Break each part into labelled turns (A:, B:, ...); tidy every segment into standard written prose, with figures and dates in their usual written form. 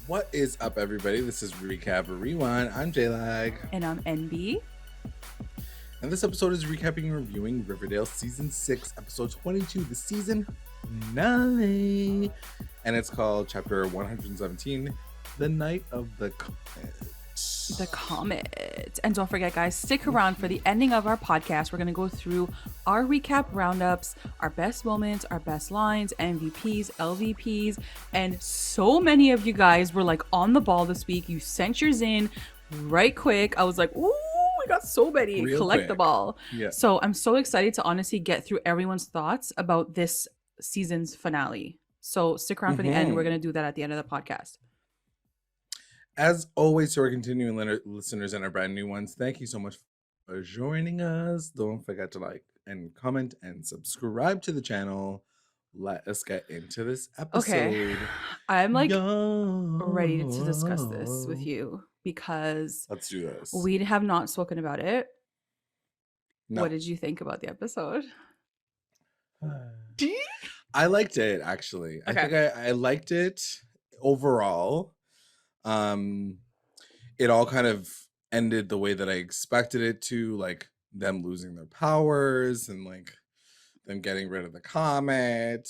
A: What is up, everybody? This is Recap or Rewind. I'm J-Lag.
B: And I'm NB.
A: And this episode is recapping and reviewing Riverdale Season 6, Episode 22, the season finale. And it's called Chapter 117, The Night of the Comet.
B: The Comet. And don't forget, guys, stick around for the ending of our podcast. We're going to go through our recap roundups, our best moments, our best lines, MVPs, LVPs. And so many of you guys were like on the ball this week. You sent yours in right quick. I was like, ooh, we got so many.
A: Real
B: Collect
A: quick.
B: the ball.
A: Yeah.
B: So I'm so excited to honestly get through everyone's thoughts about this season's finale. So stick around for the end. We're going to do that at the end of the podcast.
A: As always, to our continuing listeners and our brand new ones, thank you so much for joining us. Don't forget to like and comment and subscribe to the channel. Let us get into this episode.
B: Okay, I'm like ready to discuss this with you because
A: let's do this.
B: We have not spoken about it.
A: No.
B: What did you think about the episode?
A: I liked it, actually.
B: Okay.
A: I think I liked it overall. It all kind of ended the way that I expected it to, like them losing their powers and like them getting rid of the comet.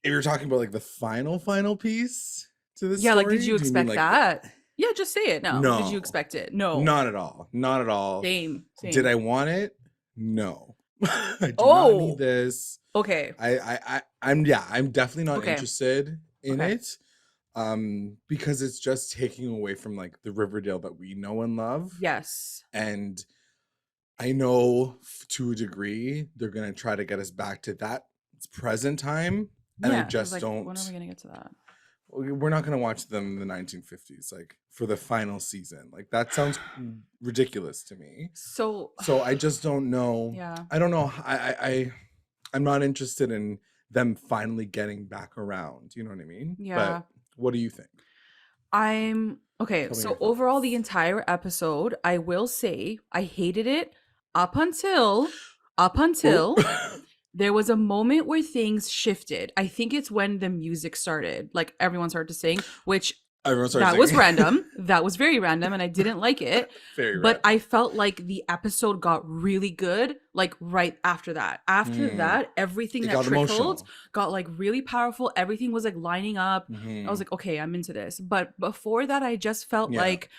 A: If you're talking about like the final piece to this,
B: Yeah,
A: story,
B: like did you expect that? Yeah, just say it now.
A: No.
B: Did you expect it? No.
A: Not at all. Not at all.
B: Same.
A: Did I want it? No. I do not need this.
B: Okay.
A: I'm definitely not interested in it. Because it's just taking away from like the Riverdale that we know and love.
B: Yes.
A: And I know to a degree they're gonna try to get us back to that present time. And I just don't.
B: When are we gonna get to that?
A: We're not gonna watch them in the 1950s, like for the final season. Like that sounds ridiculous to me.
B: So
A: I just don't know.
B: Yeah.
A: I don't know. I'm not interested in them finally getting back around. You know what I mean?
B: Yeah.
A: But what do you think?
B: So overall, the entire episode, I will say I hated it up until there was a moment where things shifted. I think it's when the music started, like everyone started to sing, which was random. That was very random, and I didn't like it. But I felt like the episode got really good, like right after that. After that, everything that trickled got like really powerful. Everything was like lining up. I was like, okay, I'm into this. But before that, I just felt like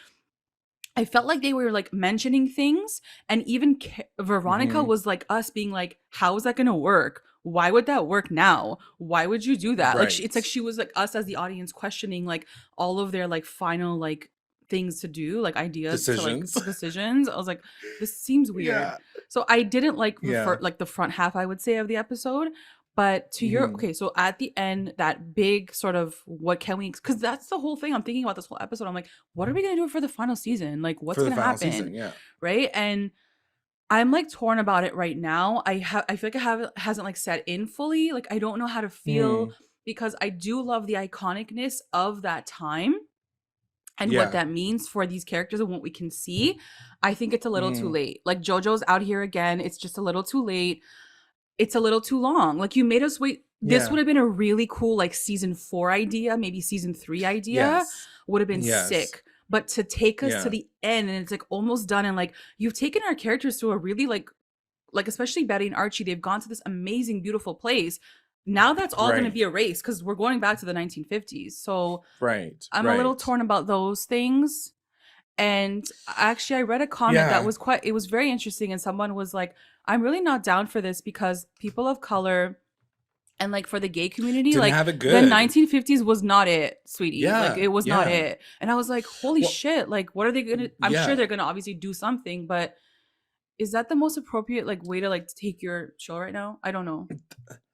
B: they were like mentioning things, and even Veronica was like us being like, how is that gonna work? Why would that work now? Why would you do that? Like it's like she was like us as the audience questioning like all of their like final like things to do, like ideas
A: decisions.
B: To like decisions. I was like, this seems weird. Yeah. So I didn't like the front half, I would say, of the episode. But to your so at the end, that big sort of what can we, because that's the whole thing I'm thinking about this whole episode. I'm like, what are we gonna do for the final season? Like what's gonna happen?
A: Season,
B: right? And I'm like torn about it right now. I feel like it hasn't like set in fully. Like I don't know how to feel because I do love the iconicness of that time and what that means for these characters and what we can see. I think it's a little too late. Like JoJo's out here again. It's just a little too late. It's a little too long. Like you made us wait. This would have been a really cool like season 4 idea, maybe season 3 idea would have been sick. But to take us to the end and it's like almost done, and like you've taken our characters to a really like especially Betty and Archie, they've gone to this amazing, beautiful place. Now that's all going to be erased because we're going back to the 1950s. So I'm a little torn about those things. And actually, I read a comment that was it was very interesting. And someone was like, I'm really not down for this because people of color and like for the gay community,
A: didn't
B: like
A: have it good.
B: The 1950s was not it, sweetie. Like it was not it. And I was like, holy shit, like what are they gonna, I'm sure they're gonna obviously do something, but is that the most appropriate like way to like take your show right now? I don't know.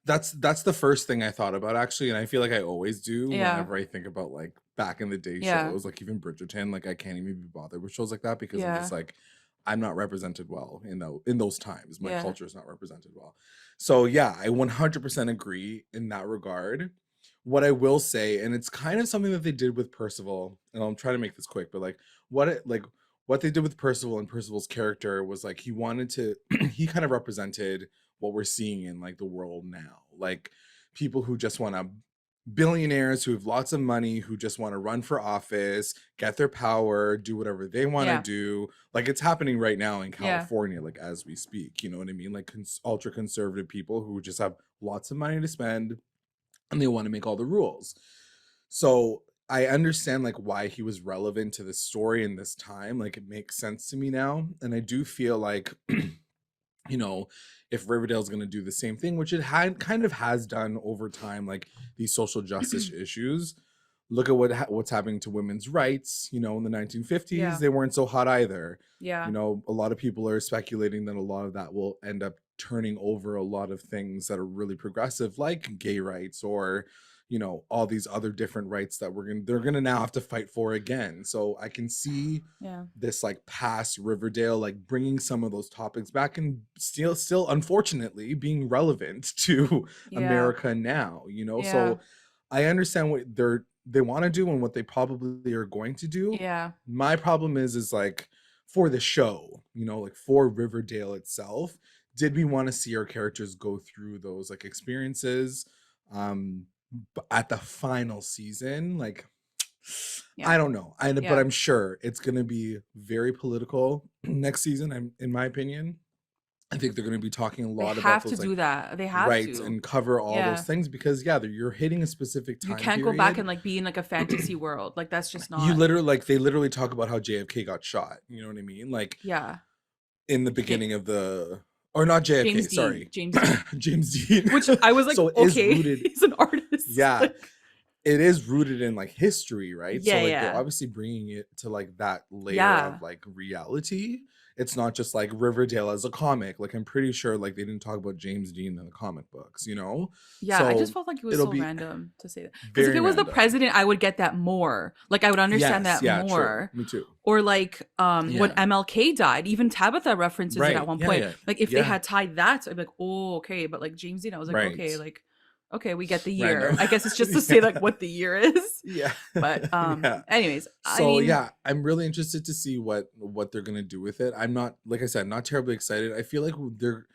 A: That's the first thing I thought about, actually, and I feel like I always do whenever I think about like back in the day shows, like even Bridgerton. Like I can't even be bothered with shows like that because I'm just like, I'm not represented well in those times. My culture is not represented well. So yeah, I 100% agree in that regard. What I will say, and it's kind of something that they did with Percival, and I'll try to make this quick, but like what they did with Percival and Percival's character was like he wanted to he kind of represented what we're seeing in like the world now, like people who just want to billionaires who have lots of money, who just want to run for office, get their power, do whatever they want to
B: Yeah.
A: do. Like it's happening right now in
B: Yeah.
A: California, like as we speak, you know what I mean? Like ultra conservative people who just have lots of money to spend and they want to make all the rules. So I understand like why he was relevant to the story in this time. Like it makes sense to me now. And I do feel like you know, if Riverdale's going to do the same thing, which it had kind of has done over time, like these social justice issues. Look at what's happening to women's rights. You know, in the 1950s,
B: Yeah.
A: they weren't so hot either.
B: Yeah.
A: You know, a lot of people are speculating that a lot of that will end up turning over a lot of things that are really progressive, like gay rights or, you know, all these other different rights that they're gonna now have to fight for again. So I can see
B: Yeah.
A: this like past Riverdale, like bringing some of those topics back and still unfortunately being relevant to
B: Yeah.
A: America now, you know?
B: Yeah.
A: So I understand what they want to do and what they probably are going to do.
B: Yeah.
A: My problem is like for the show, you know, like for Riverdale itself, did we want to see our characters go through those like experiences at the final season? Like
B: Yeah.
A: I don't know. But
B: Yeah.
A: I'm sure it's going to be very political next season. In my opinion, I think they're going to be talking a
B: They
A: lot about
B: have to
A: those like
B: do that. They have
A: rights
B: to.
A: and cover all those
B: Yeah.
A: things because you're hitting a specific time
B: You can't go back and like be in like a fantasy world. Like that's just not.
A: You literally like they literally talk about how JFK got shot. You know what I mean? Like
B: Yeah.
A: in the beginning of the or not JFK,
B: James Dean.
A: sorry.
B: James Dean.
A: James Dean.
B: Which I was like,
A: So it
B: okay,
A: is rooted,
B: he's an artist.
A: yeah.
B: Like,
A: it is rooted in like history, right?
B: Yeah,
A: so like
B: yeah.
A: they're obviously bringing it to like that layer
B: Yeah.
A: of like reality. It's not just like Riverdale as a comic. Like I'm pretty sure like they didn't talk about James Dean in the comic books, you know?
B: Yeah,
A: So
B: I just felt like it was
A: it'll
B: so
A: be
B: random to say that. Because if
A: very
B: it was the
A: random.
B: president, I would get that more. Like I would understand
A: Yes,
B: that
A: yeah,
B: more.
A: true. Me too.
B: Or like when
A: Yeah.
B: MLK died, even Tabitha references it at one
A: Yeah,
B: point.
A: yeah.
B: Like if they
A: Yeah.
B: had tied that, I'd be like, oh, okay. But like James Dean, I was like, okay,
A: Right.
B: like, okay, we get the year.
A: Random.
B: I guess it's just to say
A: Yeah.
B: like what the year is.
A: Yeah.
B: But
A: Yeah.
B: anyways, I
A: So
B: mean,
A: yeah, I'm really interested to see what they're gonna do with it. I'm not, like I said, not terribly excited. I feel like they're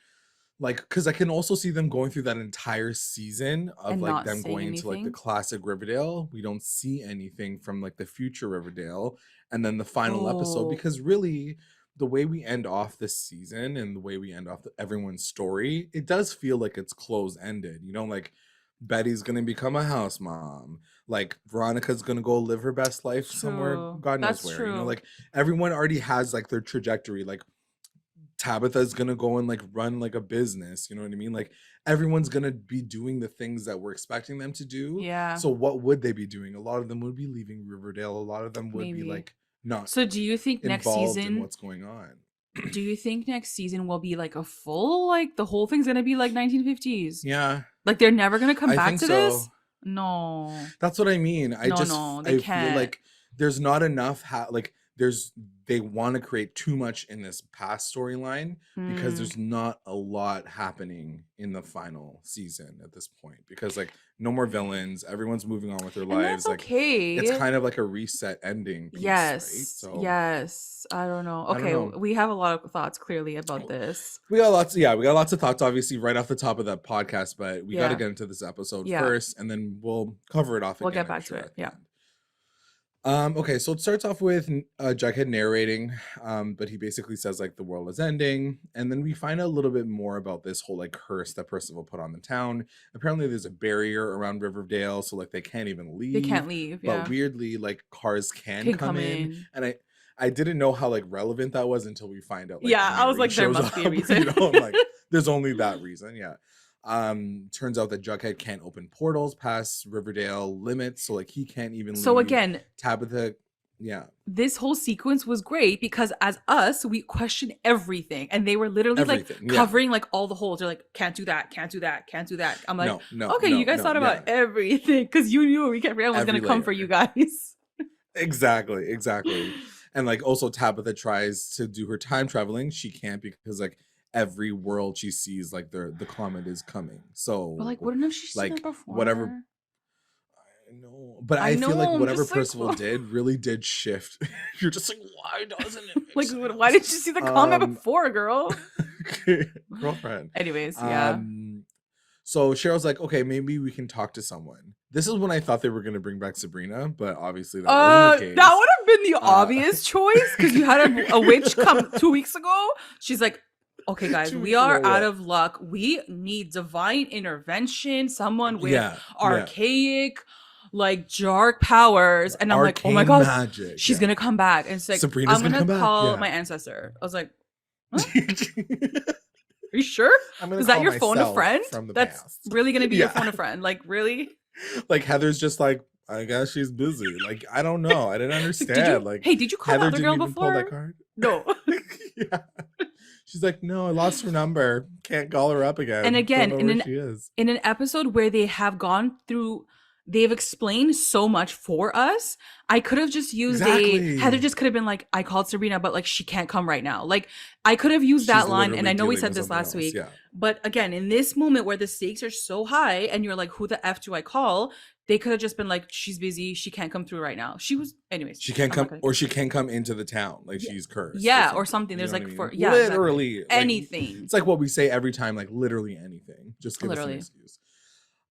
A: like, because I can also see them going through that entire season of
B: and
A: like
B: not
A: them
B: saying
A: going into like the
B: anything.
A: classic Riverdale. We don't see anything from like the future Riverdale, and then the final episode,
B: Oh,
A: because really the way we end off this season and the way we end off everyone's story, it does feel like it's close ended. You know, like Betty's gonna become a house mom. Like Veronica's gonna go live her best life somewhere,
B: true.
A: God knows
B: That's
A: where. You know,
B: true.
A: like everyone already has like their trajectory. Like Tabitha's gonna go and like run like a business, you know what I mean? Like everyone's gonna be doing the things that we're expecting them to do.
B: Yeah,
A: So what would they be doing? A lot of them would be leaving Riverdale. A lot of them would be
B: maybe.
A: like not
B: So do you think next
A: involved in
B: season,
A: what's going on.
B: do you think next season will be like a full, like the whole thing's gonna be like 1950s?
A: Yeah,
B: Like they're never gonna come
A: I
B: back
A: think
B: to
A: so.
B: this? No.
A: That's what I mean.
B: No, they
A: I feel
B: can't.
A: like there's not enough like they want to create too much in this past storyline because
B: Hmm.
A: there's not a lot happening in the final season at this point, because like no more villains, everyone's moving on with their
B: And
A: lives.
B: that's
A: Like it's
B: okay.
A: kind of like a reset ending piece, right?
B: Yes.
A: So
B: Yes. I don't know.
A: I don't
B: Okay,
A: know.
B: we have a lot of thoughts clearly about this.
A: We got lots of thoughts obviously right off the top of that podcast, but we got to
B: Yeah.
A: get into this episode
B: Yeah.
A: first and then we'll cover it off
B: We'll
A: again,
B: get
A: I'm
B: back to
A: sure,
B: it.
A: at the
B: Yeah.
A: end. Okay, so it starts off with Jughead narrating, but he basically says like the world is ending, and then we find out a little bit more about this whole like curse that Percival put on the town. Apparently there's a barrier around Riverdale, so like they can't even
B: They can't
A: leave,
B: leave.
A: but
B: Yeah.
A: weirdly like cars can
B: Can
A: come
B: come
A: in,
B: in.
A: and I didn't know how like relevant that was until we find out like
B: Yeah, I was
A: Mary
B: like, there
A: shows
B: must be a
A: up, you
B: reason.
A: know, I'm like there's only that reason. Yeah. Turns out that Jughead can't open portals past Riverdale limits, so like he can't even
B: So
A: leave.
B: again,
A: Tabitha, yeah,
B: this whole sequence was great because as us, we questioned everything. And they were literally like
A: everything. Yeah.
B: covering like all the holes. They're like, can't do that, can't do that, can't do that. I'm like,
A: No,
B: okay, you guys thought about everything because you knew everyone was
A: every
B: gonna come for
A: layer.
B: you guys.
A: Exactly. And like also Tabitha tries to do her time traveling. She can't because like every world she sees like the comet is coming. So
B: But like, wouldn't have she seen
A: like
B: it before?
A: whatever. I know, but I feel
B: know,
A: like
B: I'm
A: whatever
B: just like,
A: Percival
B: what?
A: did really did shift. You're just like, why doesn't it make
B: Like,
A: sense?
B: why did you see the comment before, girl?
A: Girlfriend.
B: Anyways, yeah.
A: So Cheryl's like, okay, maybe we can talk to someone. This is when I thought they were going to bring back Sabrina, but obviously that wasn't the case.
B: That would have been the obvious choice, because you had a witch come 2 weeks ago. She's like, okay, guys, we are out of luck. We need divine intervention, someone with archaic, like dark powers. And I'm like, oh my god, magic. She's gonna come back. And it's like, Sabrina's I'm gonna call my ancestor. I was like, huh? Are you sure? Is that your phone a friend? That's past. Really gonna be your phone a friend? Like, really?
A: Like Heather's just like, I guess she's busy. Like, I don't know. I didn't understand.
B: Hey, did you call Heather the other girl before? Pull that card? No.
A: Yeah. She's like, no, I lost her number. Can't call her up again.
B: And again, in an episode where they have gone through, they've explained so much for us. I could have just used Heather just could have been like, I called Sabrina, but like she can't come right now. Like I could have used that line. And I know we said this last week, but again, in this moment where the stakes are so high and you're like, who the F do I call? They could have just been like, she's busy. She can't come through right now. She was, anyways.
A: She can't come, or she can't come into the town. Like she's cursed.
B: Yeah, or something. There's like, for
A: literally
B: exactly. Anything.
A: Like, it's like what we say every time, like literally anything. Just give us an excuse.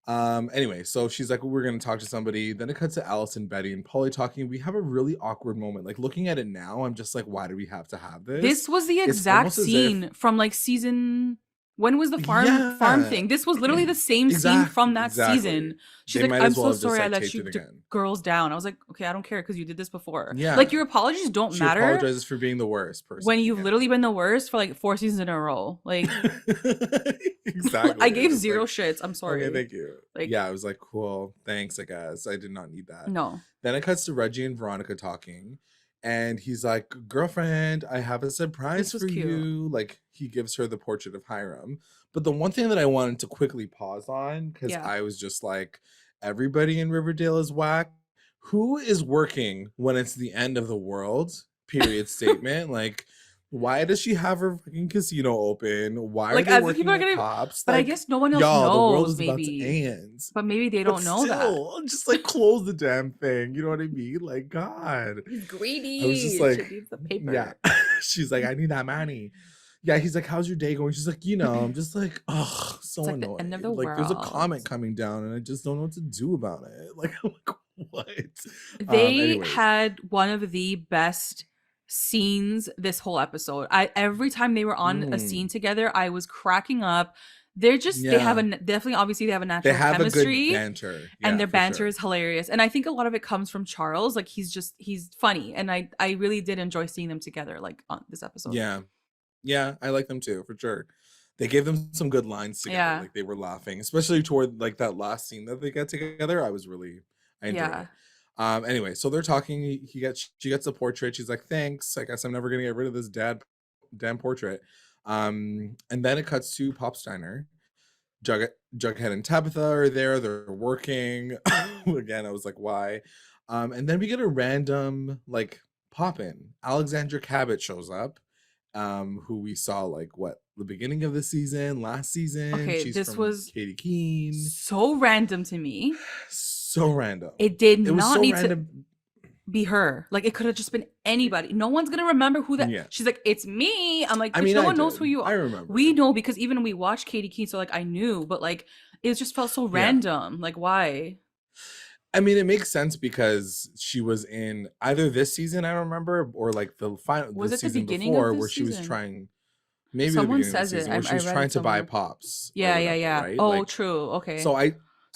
A: Anyway, so she's like, we're gonna talk to somebody. Then it cuts to Alice and Betty and Polly talking. We have a really awkward moment. Like looking at it now, I'm just like, why do we have to have this?
B: This was the exact scene from like season. When was the farm thing? This was literally the same scene from that season. She's like, I'm so sorry I let you girls down. I was like, okay, I don't care because you did this before. Yeah. Like your apologies don't matter. She
A: apologizes for being the worst person.
B: When you've literally been the worst for like 4 seasons in a row. Like
A: exactly.
B: I gave zero shits. I'm sorry.
A: Okay, thank you. Like, yeah, I was like, cool, thanks, I guess. I did not need that.
B: No.
A: Then it cuts to Reggie and Veronica talking. And he's like, girlfriend, I have a surprise for you. Like, he gives her the portrait of Hiram. But the one thing that I wanted to quickly pause on, because I was just like, everybody in Riverdale is whack. Who is working when it's the end of the world? Period statement. Like, why does she have her fucking casino open? Why are they working at Pops?
B: But
A: like,
B: I guess no one else knows. The world is
A: maybe. About to end.
B: But maybe they don't know that.
A: Just like close the damn thing. You know what I mean? Like, God.
B: He's greedy.
A: I was just like,
B: she needs the paper.
A: Yeah. She's like, I need that money. Yeah, he's like, how's your day going? She's like, I'm just like, oh, so
B: it's
A: annoying.
B: Like the end of the
A: world. There's a comet coming down and I just don't know what to do about it. Like, I'm like, what?
B: They had one of the best scenes this whole episode. Every time they were on a scene together, I was cracking up. They're just they have definitely obviously they have a natural chemistry.
A: A good banter.
B: And their banter is hilarious. And I think a lot of it comes from Charles. Like he's funny. And I really did enjoy seeing them together like on this episode.
A: Yeah, I like them too, for sure. They gave them some good lines together. Yeah. Like they were laughing, especially toward like that last scene that they get together. I enjoyed it. Anyway, so they're talking. She gets a portrait. She's like, thanks. I guess I'm never gonna get rid of this damn portrait. And then it cuts to Pop's diner. Jughead and Tabitha are there. They're working. Again, I was like, why? And then we get a random like pop in. Alexandra Cabot shows up. Who we saw like the beginning of the season, last season.
B: Okay, this was
A: Katie Keene.
B: So random to me.
A: So random.
B: It not need to be her. Like it could have just been anybody. No one's gonna remember who that. She's like, it's me. I'm like, no one knows who you are.
A: I remember.
B: We know because even we watched Katie Keene, so like I knew, but like it just felt so random. Like why?
A: I mean, it makes sense because she was in either this season, I remember, or like the final the season before where she was trying. Maybe someone says it. Where she was trying to buy Pops.
B: Yeah.
A: Right?
B: Oh, like, true. Okay.
A: So I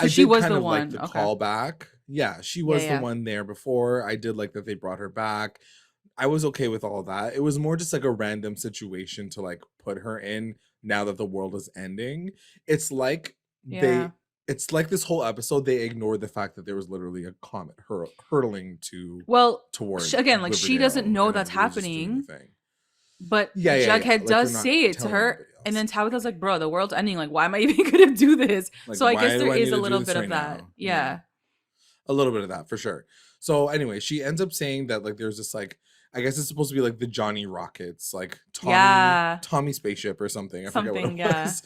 B: she was
A: kind
B: the
A: of
B: one.
A: Like the callback. Yeah, she was the one there before. I did like that they brought her back. I was okay with all that. It was more just like a random situation to like put her in now that the world is ending. It's like it's like this whole episode they ignored the fact that there was literally a comet hurtling towards
B: again, like she doesn't know that's happening. But Jughead does say it to her, and then Tabitha's like, "Bro, the world's ending. Like, why am I even gonna do this?" Like, so I guess there is a little bit of that. Yeah,
A: a little bit of that for sure. So anyway, she ends up saying that like there's this like I guess it's supposed to be like the Johnny Rockets, like Tommy spaceship or something. I forget what it was.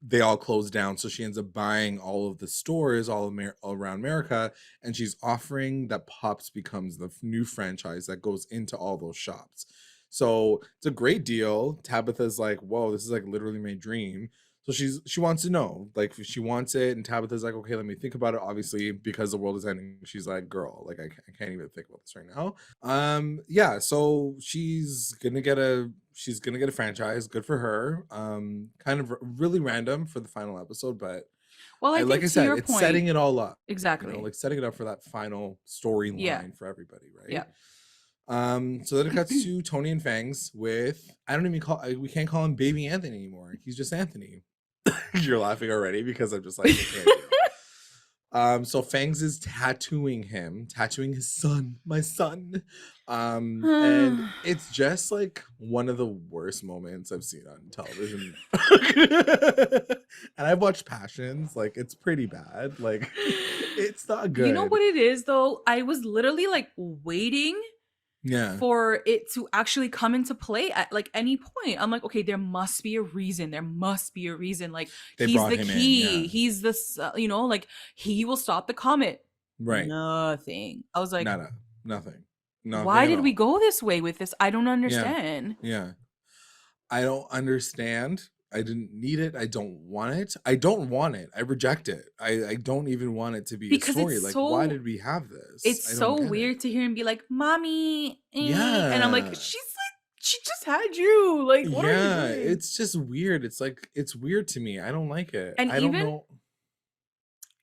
A: They all closed down, so she ends up buying all of the stores all around America, and she's offering that Pops becomes the new franchise that goes into all those shops. So it's a great deal. Tabitha's like, whoa, this is like literally my dream. So she wants to know, like she wants it, and Tabitha's like, okay, let me think about it. Obviously, because the world is ending, she's like, girl, like I can't even think about this right now. Yeah, so she's gonna get a franchise. Good for her. Kind of really random for the final episode, but
B: well, I
A: like
B: think
A: I
B: to
A: said,
B: your
A: it's
B: point,
A: setting it all up. You know,
B: exactly.
A: like setting it up for that final
B: Yeah.
A: storyline for everybody, right?
B: Yeah.
A: So then it cuts to Tony and Fangs with, I don't even we can't call him Baby Anthony anymore. He's just Anthony. You're laughing already because I'm just like, I can't do it. So Fangs is tattooing his son, my son. And it's just like one of the worst moments I've seen on television. And I've watched Passions, like it's pretty bad. Like it's not good.
B: You know what it is though? I was literally like waiting for it to actually come into play at like any point. I'm like, okay, there must be a reason. Like he's the key. He's this, you know, like he will stop the comet.
A: Right.
B: Nothing. I was like,
A: nothing.
B: Why did we go this way with this? I don't understand.
A: Yeah. I don't understand. I didn't need it. I don't want it. I reject it. I don't even want it to be because a story. Like, why did we have this?
B: It's so weird to hear him be like, "Mommy," and I'm like, she just had you. Like, what are you doing?
A: It's just weird. It's like, it's weird to me. I don't like it.
B: And
A: I don't know.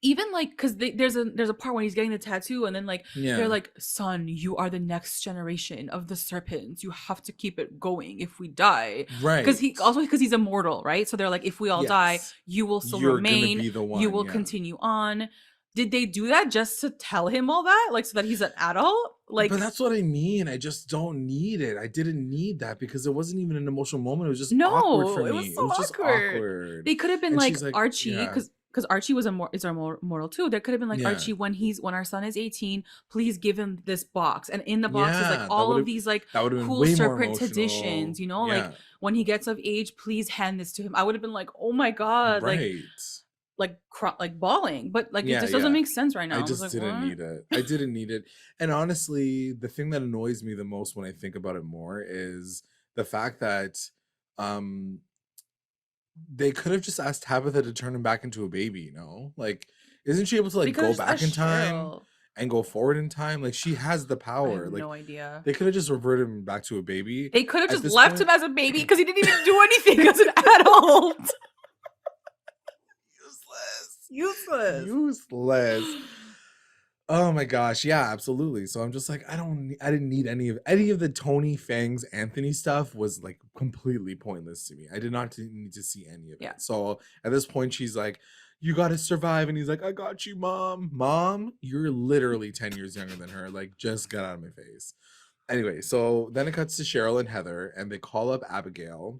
B: Even like, because there's a part when he's getting the tattoo, and then like they're like, son, you are the next generation of the serpents. You have to keep it going if we die, right? Because he's immortal, right? So they're like, if we all die, you will still remain. You will continue on. Did they do that just to tell him all that, like so that he's an adult? Like,
A: but that's what I mean. I just don't need it. I didn't need that because it wasn't even an emotional moment. It was just awkward for me.
B: It was so awkward. Just awkward. They could have been like Archie, because Archie is immortal too. There could have been like Archie, when our son is 18, please give him this box, and in the box is like all of these like cool serpent traditions, you know, like when he gets of age, please hand this to him. I would have been like, oh my god, like bawling, but like it just doesn't make sense right now.
A: I just didn't need it. I didn't need it. And honestly, the thing that annoys me the most when I think about it more is the fact that they could have just asked Tabitha to turn him back into a baby, you know? Like, isn't she able to like go back in time and go forward in time? Like, she has the power. I have
B: no idea.
A: They could have just reverted him back to a baby.
B: They could have just left him as a baby because he didn't even do anything as an adult. Useless.
A: Oh my gosh, yeah, absolutely. So I'm just like, I didn't need any of the Tony, Fangs, Anthony stuff. Was like completely pointless to me. I did not need to see any of it. So at this point, she's like, you got to survive, and he's like, I got you, mom, you're literally 10 years younger than her, like just get out of my face. Anyway, so then it cuts to Cheryl and Heather, and they call up Abigail.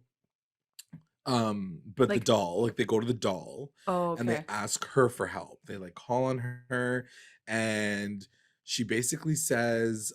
A: But like, the doll, like they go to the doll and they ask her for help. They like call on her, and she basically says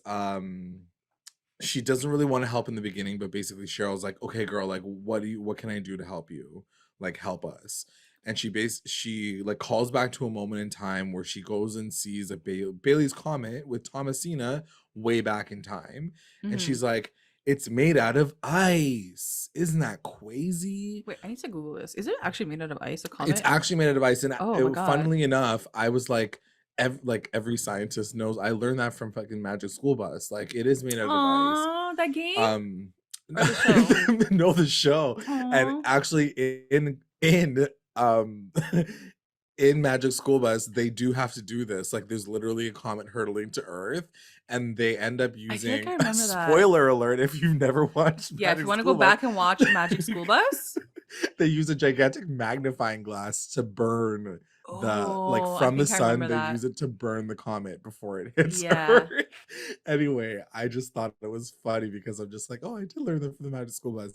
A: she doesn't really want to help in the beginning, but basically Cheryl's like, okay girl, like what can I do to help you? Like, help us. And she like calls back to a moment in time where she goes and sees a Bailey's Comet with Thomasina way back in time. And she's like, it's made out of ice. Isn't that crazy?
B: Wait, I need to Google this. Is it actually made out of ice, a comet?
A: It's actually made out of ice. And funnily enough, I was like, every scientist knows. I learned that from fucking Magic School Bus. Like, it is made out of ice.
B: Oh, that game?
A: No, the show. Aww. And actually in Magic School Bus, they do have to do this. Like, there's literally a comet hurtling to Earth, and they end up using spoiler alert if you've never watched
B: if you want to go back and watch Magic School Bus,
A: they use a gigantic magnifying glass to burn from the sun. They use it to burn the comet before it hits Earth. Anyway, I just thought it was funny because I'm just like, oh, I did learn that from the Magic School Bus.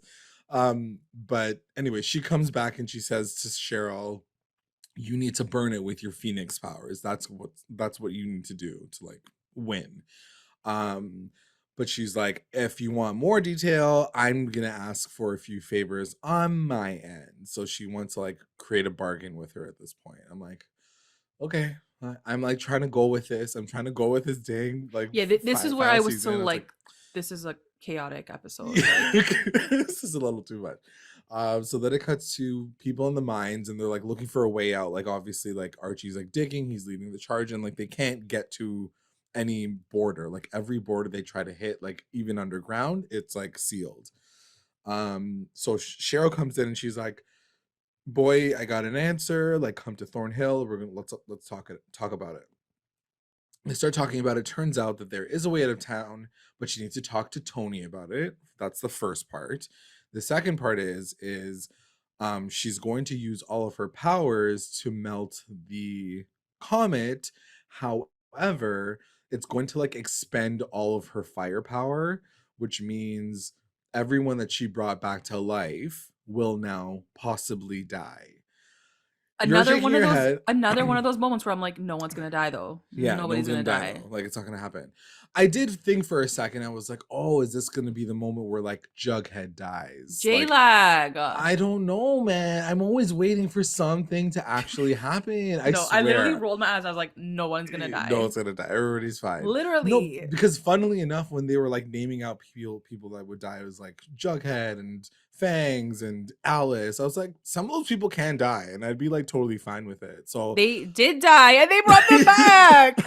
A: But anyway, she comes back and she says to Cheryl, you need to burn it with your Phoenix powers. That's what you need to do to like win. But she's like, if you want more detail, I'm gonna ask for a few favors on my end. So she wants to like create a bargain with her at this point. I'm like, okay. I'm like trying to go with this. I'm trying to go with this dang like
B: this is where I was so like, this is a chaotic episode.
A: This is a little too much. So then it cuts to people in the mines, and they're like looking for a way out. Like obviously, like Archie's like digging, he's leading the charge, and like they can't get to any border. Like every border they try to hit, like even underground, it's like sealed. So Cheryl comes in and she's like, boy, I got an answer, like come to Thornhill, we're gonna let's talk about it. They start talking about it. Turns out that there is a way out of town, but she needs to talk to Tony about it. That's the first part. The second part is she's going to use all of her powers to melt the comet. However, it's going to like expend all of her firepower, which means everyone that she brought back to life will now possibly die.
B: Another one of those moments where I'm like, no one's gonna die though. Yeah, nobody's gonna die.
A: Like it's not gonna happen. I did think for a second, I was like, oh, is this gonna be the moment where like Jughead dies?
B: J-Lag.
A: I don't know, man. I'm always waiting for something to actually happen.
B: I literally rolled my eyes. I was like, no one's gonna die.
A: No one's gonna die. Everybody's fine.
B: Literally.
A: No, because funnily enough, when they were like naming out people that would die, it was like Jughead and Fangs and Alice. I was like, some of those people can die, and I'd be like totally fine with it. So
B: they did die, and they brought them back.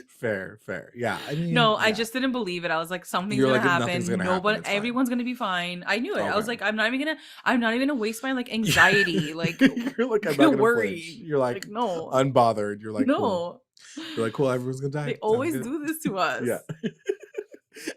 A: Fair. Yeah. I mean,
B: no, yeah. I just didn't believe it. I was like, something's gonna happen. Nobody, everyone's gonna be fine. I knew it. Okay. I was like, I'm not even gonna waste my like anxiety. Like,
A: you're like, I'm not gonna worry. You're like,
B: no,
A: unbothered. You're like,
B: no.
A: Cool. You're like, cool. Everyone's gonna die.
B: They always do this to us.
A: Yeah.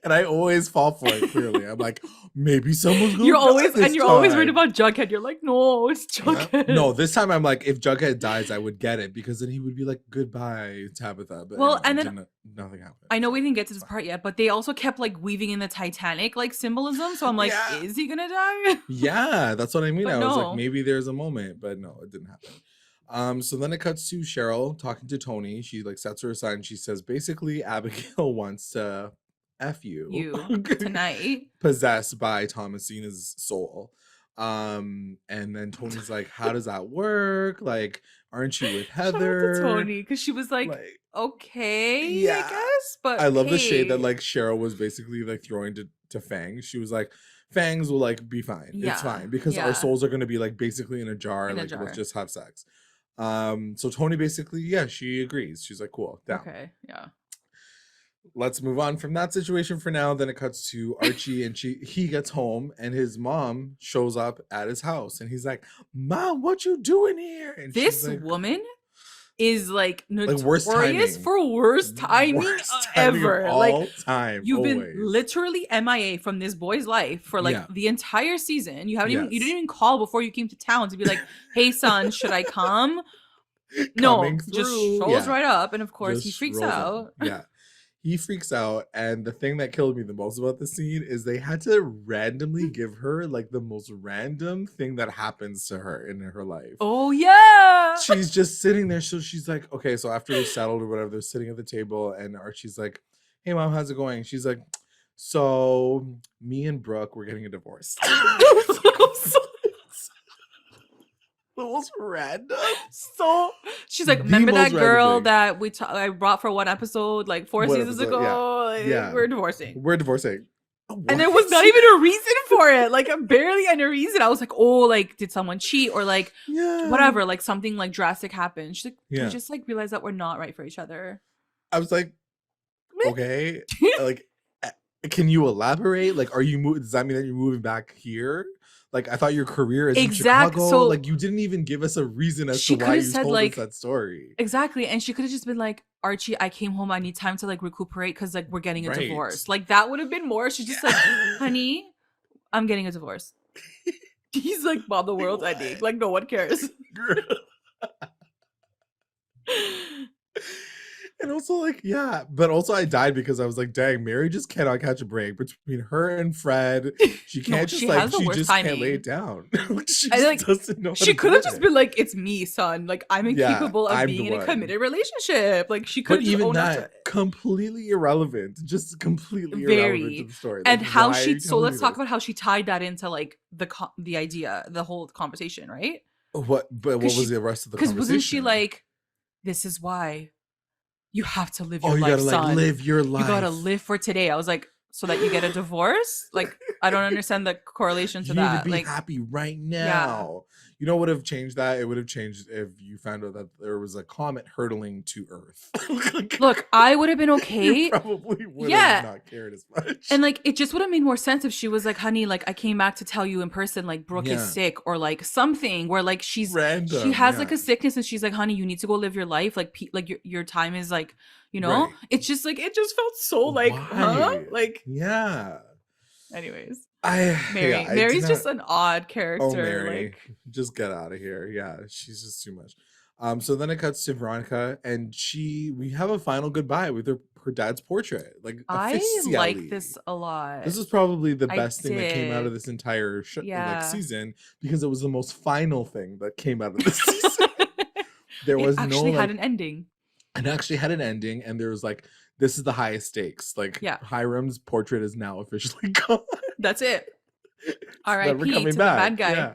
A: And I always fall for it. Clearly, I'm like, maybe someone's gonna.
B: You're always worried about Jughead. You're like, no, it's Jughead.
A: Yeah. No, this time I'm like, if Jughead dies, I would get it, because then he would be like, goodbye, Tabitha. But
B: well, and then
A: nothing happened.
B: I know we didn't get to this part yet, but they also kept like weaving in the Titanic like symbolism. So I'm like, is he gonna die?
A: Yeah, that's what I mean. But I was like, maybe there's a moment, but no, it didn't happen. So then it cuts to Cheryl talking to Tony. She like sets her aside and she says, basically, Abigail wants to F you
B: tonight,
A: possessed by Thomasina's soul. And then Tony's like, how does that work? Like, aren't you with Heather?
B: Shout out to Tony, because she was like, okay, yeah. I guess. But
A: I love the shade that like Cheryl was basically like throwing to Fangs. She was like, Fangs will like be fine. Yeah. It's fine, because our souls are going to be like basically in a jar. Let's just have sex. So Tony basically, she agrees. She's like, cool, down.
B: Okay, yeah.
A: Let's move on from that situation for now. Then it cuts to Archie, and he gets home, and his mom shows up at his house, and he's like, Mom, what you doing here? And
B: this like, woman is like notorious for worst timing ever. Like
A: time.
B: You've been literally MIA from this boy's life for like the entire season. You haven't you didn't even call before you came to town to be like, hey son, should I come? No, just shows right up, and of course he freaks out.
A: Yeah. He freaks out, and the thing that killed me the most about the scene is they had to randomly give her like the most random thing that happens to her in her life.
B: Oh yeah.
A: She's just sitting there. So she's like, okay, so after they're settled or whatever, they're sitting at the table, and Archie's like, hey Mom, how's it going? She's like, so me and Brooke, we're getting a divorce. The most random.
B: So she's like, remember that girl that I brought for one episode like 4 seasons ago?
A: Yeah.
B: We're divorcing.
A: What?
B: And there was not even a reason for it. Like barely any reason. I was like, oh, like did someone cheat or like whatever? Like something like drastic happened. She's like, we just like realized that we're not right for each other.
A: I was like, okay, like, can you elaborate? Like, does that mean that you're moving back here? Like, I thought your career is in Chicago. So, like, you didn't even give us a reason as to why you told us that story.
B: Exactly. And she could have just been like, Archie, I came home. I need time to, like, recuperate because, like, we're getting a divorce. Like, that would have been more. She's just like, honey, I'm getting a divorce. He's like, Mom, the world's ending. Like, no one cares.
A: And also, like, but also I died because I was like, dang, Mary just cannot catch a break between her and Fred. She can't she just can't lay it down. She just doesn't know.
B: She could have just been like, it's me, son. Like, I'm incapable of being in a committed relationship. Like, she could have just owned up to it.
A: Completely irrelevant. Just completely irrelevant to the story.
B: Like, and how let's talk about how she tied that into, like, the idea, the whole conversation, right?
A: What was the rest of the conversation?
B: Because wasn't she like, this is why you have to live your life,
A: gotta,
B: son.
A: Like, live your life.
B: You gotta live for today. I was like, so that you get a divorce. Like, I don't understand the correlation to
A: you need
B: that.
A: to be
B: Like,
A: happy right now. You know what would have changed that? It would have changed if you found out that there was a comet hurtling to Earth.
B: Look, I would have been
A: You
B: okay.
A: probably would have not cared as much.
B: And like, it just would have made more sense if she was like, honey, like, I came back to tell you in person, like, Brooke is sick, or like something where like she has like a sickness and she's like, honey, you need to go live your life. Like, your time is like, you know, it's just like, it just felt so like, huh? Like, anyways. Mary's just an odd character.
A: Oh, Mary,
B: like,
A: just get out of here. Yeah, she's just too much. So then it cuts to Veronica, and we have a final goodbye with her dad's portrait. Like,
B: I like this a lot.
A: This is probably the best thing that came out of this entire season, because it was the most final thing that came out of this season. There was
B: actually had an ending.
A: It actually had an ending, and there was like, this is the highest stakes. Like, Hiram's portrait is now officially gone.
B: That's it. R.I.P. to the bad guy.
A: Yeah.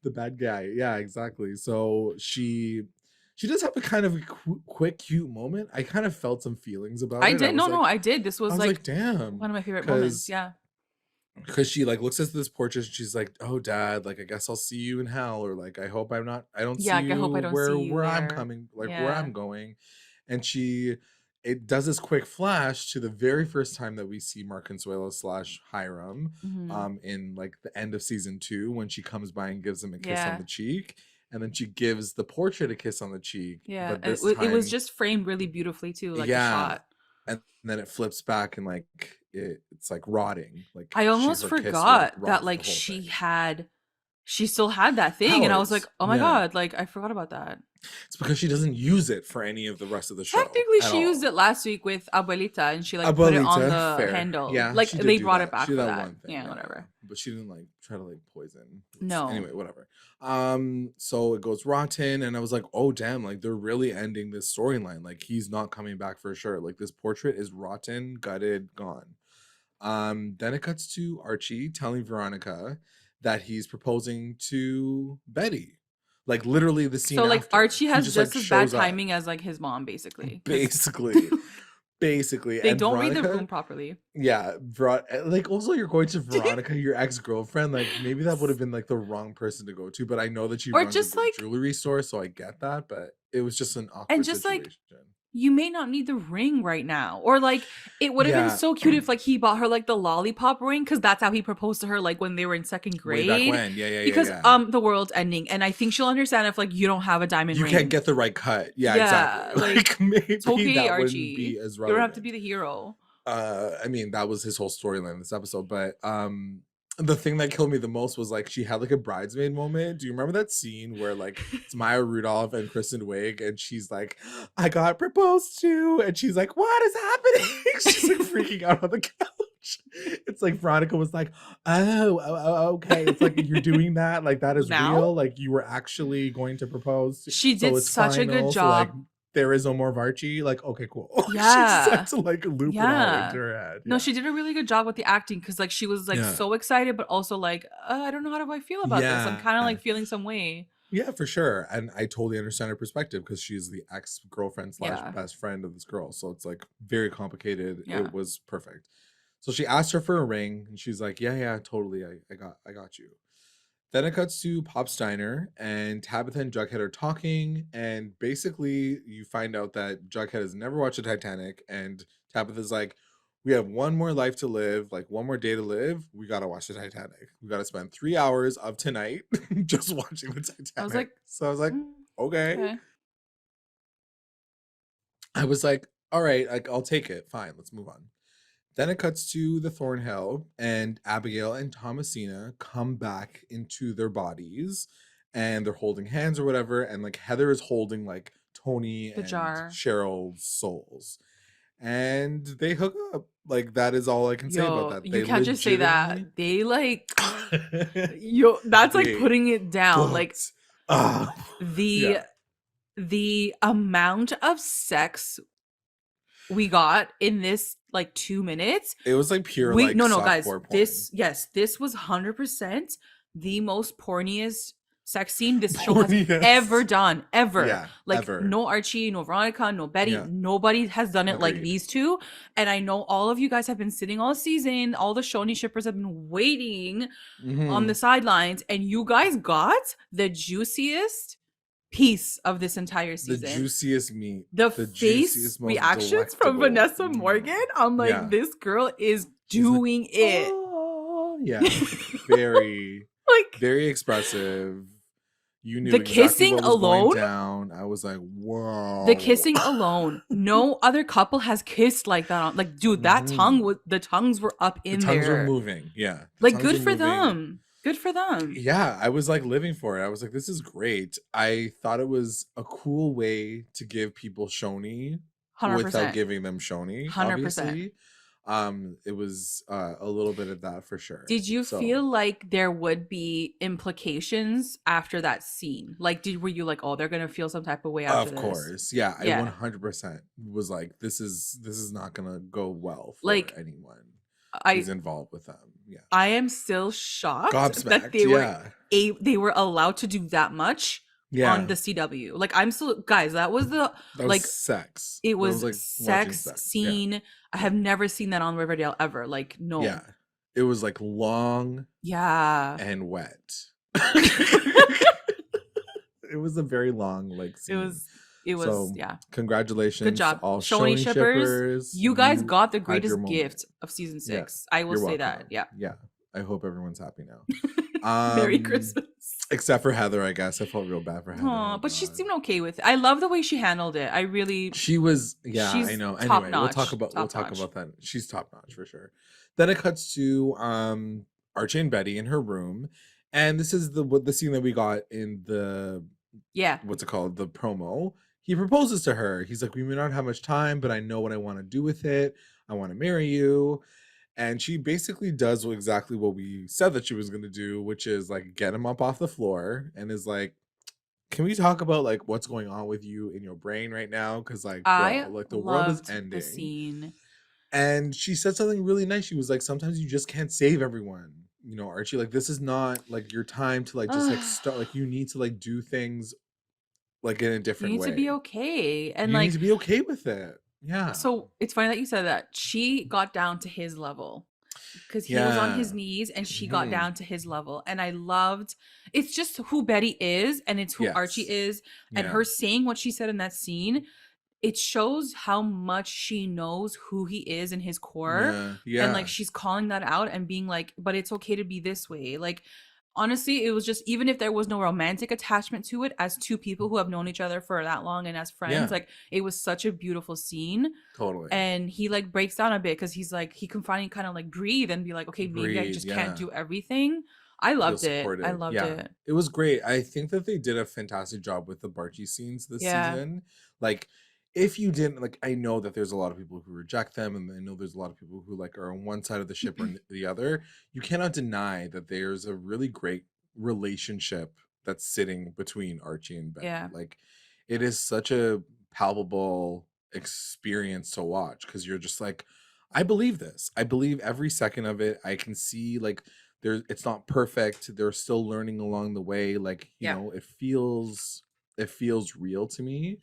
A: The bad guy. Yeah, exactly. So she does have a kind of quick, cute moment. I kind of felt some feelings about it.
B: I did. I did. This was like,
A: damn,
B: one of my favorite moments. Yeah.
A: Because she like looks at this portrait and she's like, oh, Dad, like, I guess I'll see you in hell, or like, I hope I don't see you where I'm coming, like where I'm going. And it does this quick flash to the very first time that we see Mark Consuelo / Hiram in like the end of season 2, when she comes by and gives him a kiss on the cheek, and then she gives the portrait a kiss on the cheek.
B: Yeah, but it was just framed really beautifully too, like a shot.
A: And then it flips back and like it's like rotting. Like,
B: I almost forgot that like she still had that thing, and I was like, oh my god, like I forgot about that.
A: It's because she doesn't use it for any of the rest of the show.
B: Technically, she used it last week with Abuelita, and she like put it on the handle. Yeah, like they brought it back for that. One thing, whatever.
A: But she didn't like try to like poison.
B: No.
A: Anyway, whatever. So it goes rotten, and I was like, oh damn, like they're really ending this storyline. Like, he's not coming back for sure. Like, this portrait is rotten, gutted, gone. Then it cuts to Archie telling Veronica that he's proposing to Betty. Like, literally the scene. So like after.
B: Archie has just as bad timing as like his mom, basically.
A: Basically.
B: They and don't Veronica, read the room properly.
A: Yeah. Like, also, you're going to Veronica, your ex-girlfriend. Like, maybe that would have been like the wrong person to go to, but I know that you runs just like jewelry store, so I get that, but it was just an awkward situation. Like,
B: you may not need the ring right now, or like it would have been so cute if like he bought her like the lollipop ring, because that's how he proposed to her, like when they were in second grade. Way back when. Because the world's ending, and I think she'll understand if like you don't have a diamond ring.
A: You can't get the right cut. Exactly. Like maybe it's okay, that
B: Archie.
A: Wouldn't be as relevant.
B: You don't have to be the hero.
A: I mean, that was his whole storyline in this episode, but the thing that killed me the most was like she had like a bridesmaid moment. Do you remember that scene where like it's Maya Rudolph and Kristen Wiig, and she's like, I got proposed to, and she's like, what is happening? She's like freaking out on the couch. It's like Veronica was like, oh, okay. It's like, you're doing that, like that is real, like you were actually going to propose.
B: She did such a good job.
A: So, like, there is no more VARCHIE. Like, okay, cool.
B: Yeah.
A: She just had to like loop it all into her head.
B: No, she did a really good job with the acting, because like she was like so excited, but also like, I don't know, how do I feel about this? I'm kind of like feeling some way.
A: Yeah, for sure. And I totally understand her perspective, because she's the ex-girlfriend / best friend of this girl. So it's like very complicated. It was perfect. So she asked her for a ring, and she's like, yeah, totally. I got you. Then it cuts to Pop's Diner, and Tabitha and Jughead are talking, and basically you find out that Jughead has never watched the Titanic, and Tabitha's like, we have one more life to live, like one more day to live. We gotta watch the Titanic. We gotta spend 3 hours of tonight just watching the Titanic. I was like, okay. I was like, all right, like I'll take it. Fine, let's move on. Then it cuts to the Thornhill, and Abigail and Thomasina come back into their bodies, and they're holding hands or whatever, and like Heather is holding like Tony and Cheryl's souls, and they hook up. Like, that is all I can say about that.
B: You can't just say that. They like that's like putting it down. Like the amount of sex we got in this like 2 minutes,
A: it was like pure guys,
B: this was 100% the most porniest sex scene this show has ever done, ever.
A: Yeah,
B: like
A: ever.
B: No Archie, no Veronica, no Betty. Yeah. Nobody has done it like these two. And I know all of you guys have been sitting all season. All the CHONI shippers have been waiting on the sidelines, and you guys got the juiciest piece of this entire season.
A: The juiciest meat.
B: The face
A: juiciest,
B: reactions from Vanessa Morgan. I'm like, this girl is doing it.
A: Oh, yeah. Very, like, very expressive. You knew
B: the
A: exactly
B: kissing
A: what was
B: alone
A: going down. I was like, whoa.
B: The kissing alone. No other couple has kissed like that. On, like, dude, that the tongues were up in there.
A: The tongues were moving. Yeah.
B: Like, good for them. Good for them.
A: Yeah, I was like living for it. I was like, this is great. I thought it was a cool way to give people CHONI 100%. Without giving them CHONI. 100%. Obviously. It was a little bit of that for sure.
B: Did you feel like there would be implications after that scene? Like, were you like, oh, they're gonna feel some type of way after this?
A: Of course, yeah. I 100% was like, this is not gonna go well for like anyone who's involved with them. Yeah,
B: I am still shocked that they were allowed to do that much. On the CW. Like, I'm still, guys, that was
A: sex.
B: It was like sex scene. Yeah. I have never seen that on Riverdale ever. Like, no.
A: Yeah. It was like long.
B: Yeah.
A: And wet. It was a very long like scene.
B: It was yeah.
A: Congratulations.
B: Good job.
A: All CHONI shippers.
B: You guys got the greatest gift of season 6. Yeah. I will say that. Yeah.
A: Yeah. I hope everyone's happy now.
B: Merry Christmas.
A: Except for Heather, I guess. I felt real bad for Heather.
B: Oh, but she seemed okay with it. I love the way she handled it. I really.
A: She was, yeah, I know. Anyway, we'll talk about that. She's top notch for sure. Then it cuts to Archie and Betty in her room, and this is the scene that we got in the what's it called, the promo. He proposes to her. He's like, we may not have much time, but I know what I want to do with it. I want to marry you. And she basically does exactly what we said that she was going to do, which is like get him up off the floor and is like, can we talk about like what's going on with you in your brain right now? Because like, bro, the world is ending.
B: The scene.
A: And she said something really nice. She was like, sometimes you just can't save everyone. You know, Archie, like this is not like your time to like just like start. Like you need to like do things like in a different way.
B: You need to be okay. And
A: you need to be okay with it. Yeah.
B: So it's funny that you said that. She got down to his level because he was on his knees and she got down to his level. And I loved, it's just who Betty is and it's who Archie is. And her saying what she said in that scene, it shows how much she knows who he is in his core. Yeah. And like she's calling that out and being like, but it's okay to be this way. Like, honestly, it was just, even if there was no romantic attachment to it, as two people who have known each other for that long and as friends, like it was such a beautiful scene.
A: Totally.
B: And he like breaks down a bit because he's like, he can finally kind of like breathe and be like, okay, maybe I just can't do everything. I loved it. I loved it.
A: It was great. I think that they did a fantastic job with the BARCHIE scenes this season. Like, if you didn't, like, I know that there's a lot of people who reject them, and I know there's a lot of people who like are on one side of the ship or the other. You cannot deny that there's a really great relationship that's sitting between Archie and Betty. Yeah. Like, it is such a palpable experience to watch because you're just like, I believe this. I believe every second of it. I can see like it's not perfect. They're still learning along the way. Like, you know, it feels real to me.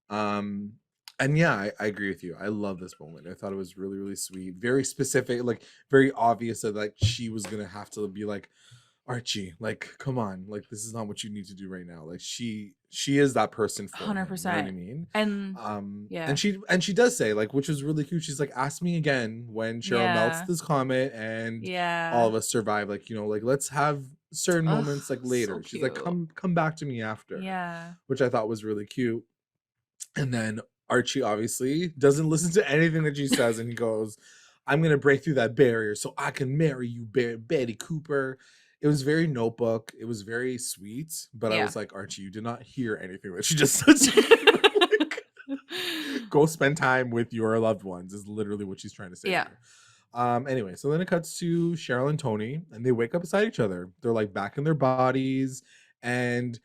A: And yeah, I agree with you. I love this moment. I thought it was really, really sweet. Very specific, like very obvious that like she was gonna have to be like, Archie, like, come on, like this is not what you need to do right now. Like she is that person for 100%. You know what I mean?
B: And
A: and she does say, like, which was really cute. She's like, ask me again when Cheryl melts this comet and all of us survive. Like, you know, like let's have certain moments like later. So she's like, come back to me after.
B: Yeah.
A: Which I thought was really cute. And then Archie obviously doesn't listen to anything that she says, and he goes, I'm gonna break through that barrier so I can marry you, Betty Cooper. It was very Notebook. It was very sweet, but I was like, Archie, you did not hear anything that she just said. Like, go spend time with your loved ones is literally what she's trying to say. Yeah. Anyway, so then it cuts to Cheryl and Tony, and they wake up beside each other. They're like back in their bodies, and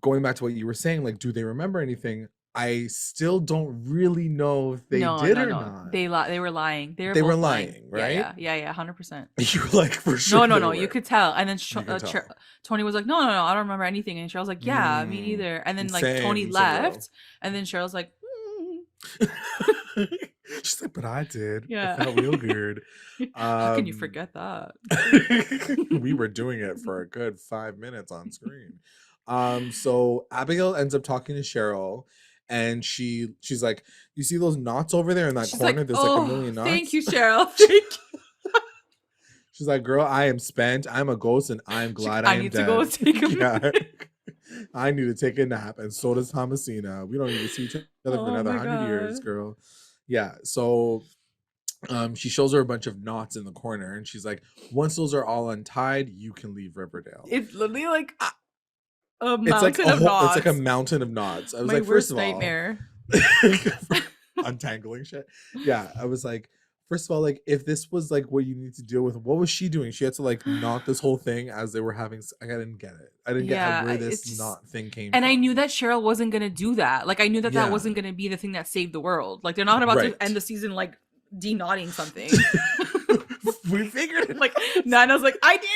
A: going back to what you were saying, like, do they remember anything? I still don't really know if they
B: No,
A: did
B: no,
A: or
B: no.
A: not.
B: They were lying. They were
A: They were
B: both lying.
A: lying,
B: Yeah,
A: right?
B: yeah, 100%.
A: You were like, for sure
B: No, no,
A: they
B: no. You
A: were.
B: could tell. And then
A: You could tell.
B: Tony was like, no, no, no. I don't remember anything. And Cheryl's like, yeah, me
A: Mm,
B: neither. And then like Tony
A: same, girl.
B: left, and then Cheryl's like,
A: She's like, but I did. It
B: yeah.
A: felt real good.
B: How can you forget that?
A: We were doing it for a good 5 minutes on screen. So Abigail ends up talking to Cheryl, and she's like, you see those knots over there in that
B: She's
A: corner?
B: like,
A: There's like a million knots.
B: Thank you, Cheryl. Thank you.
A: She's like, girl, I am spent. I'm a ghost, and I'm glad I am
B: need
A: dead.
B: to go take a
A: Yeah. I need to take a nap, and so does Thomasina. We don't need to see each other for another 100 years, girl. Yeah. So she shows her a bunch of knots in the corner, and she's like, once those are all untied, you can leave Riverdale.
B: It's literally like a mountain
A: it's like
B: of knots.
A: It's like a mountain of knots. I was
B: My
A: like, first of all,
B: nightmare.
A: untangling shit. Yeah, I was like, first of all, like, if this was like what you need to deal with, what was she doing? She had to like knot this whole thing as they were having. I didn't get it. I didn't get where this knot thing came from.
B: And I knew that Cheryl wasn't gonna do that. Like, I knew that that wasn't gonna be the thing that saved the world. Like, they're not about to end the season like de-knotting something.
A: We figured it.
B: Like, Nana's like, I did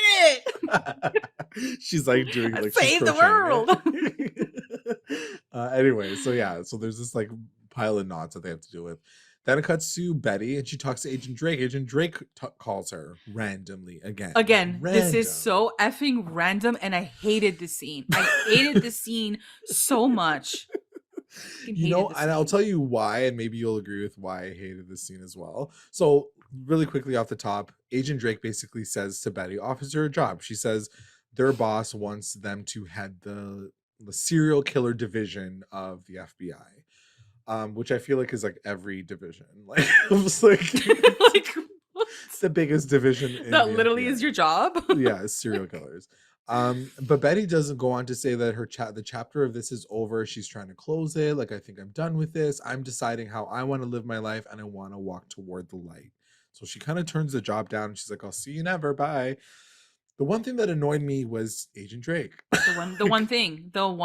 A: it. She's like doing like
B: save the world.
A: Anyway, so yeah, so there's this like pile of knots that they have to deal with. Then it cuts to Betty, and she talks to Agent Drake. Agent Drake calls her randomly again.
B: This is so effing random, and I hated the scene. I hated the scene so much.
A: You know, and I'll tell you why, and maybe you'll agree with why I hated this scene as well. So really quickly off the top, Agent Drake basically says to Betty, offers her a job. She says their boss wants them to head the serial killer division of the FBI, which I feel like is like every division. Like, I was like, like it's the biggest division.
B: That literally is your job.
A: Yeah, serial killers. But Betty doesn't go on to say that the chapter of this is over. She's trying to close it. Like, I think I'm done with this. I'm deciding how I want to live my life, and I want to walk toward the light. So she kind of turns the job down. She's like, I'll see you never. Bye. The one thing that annoyed me was Agent Drake.
B: The one thing
A: about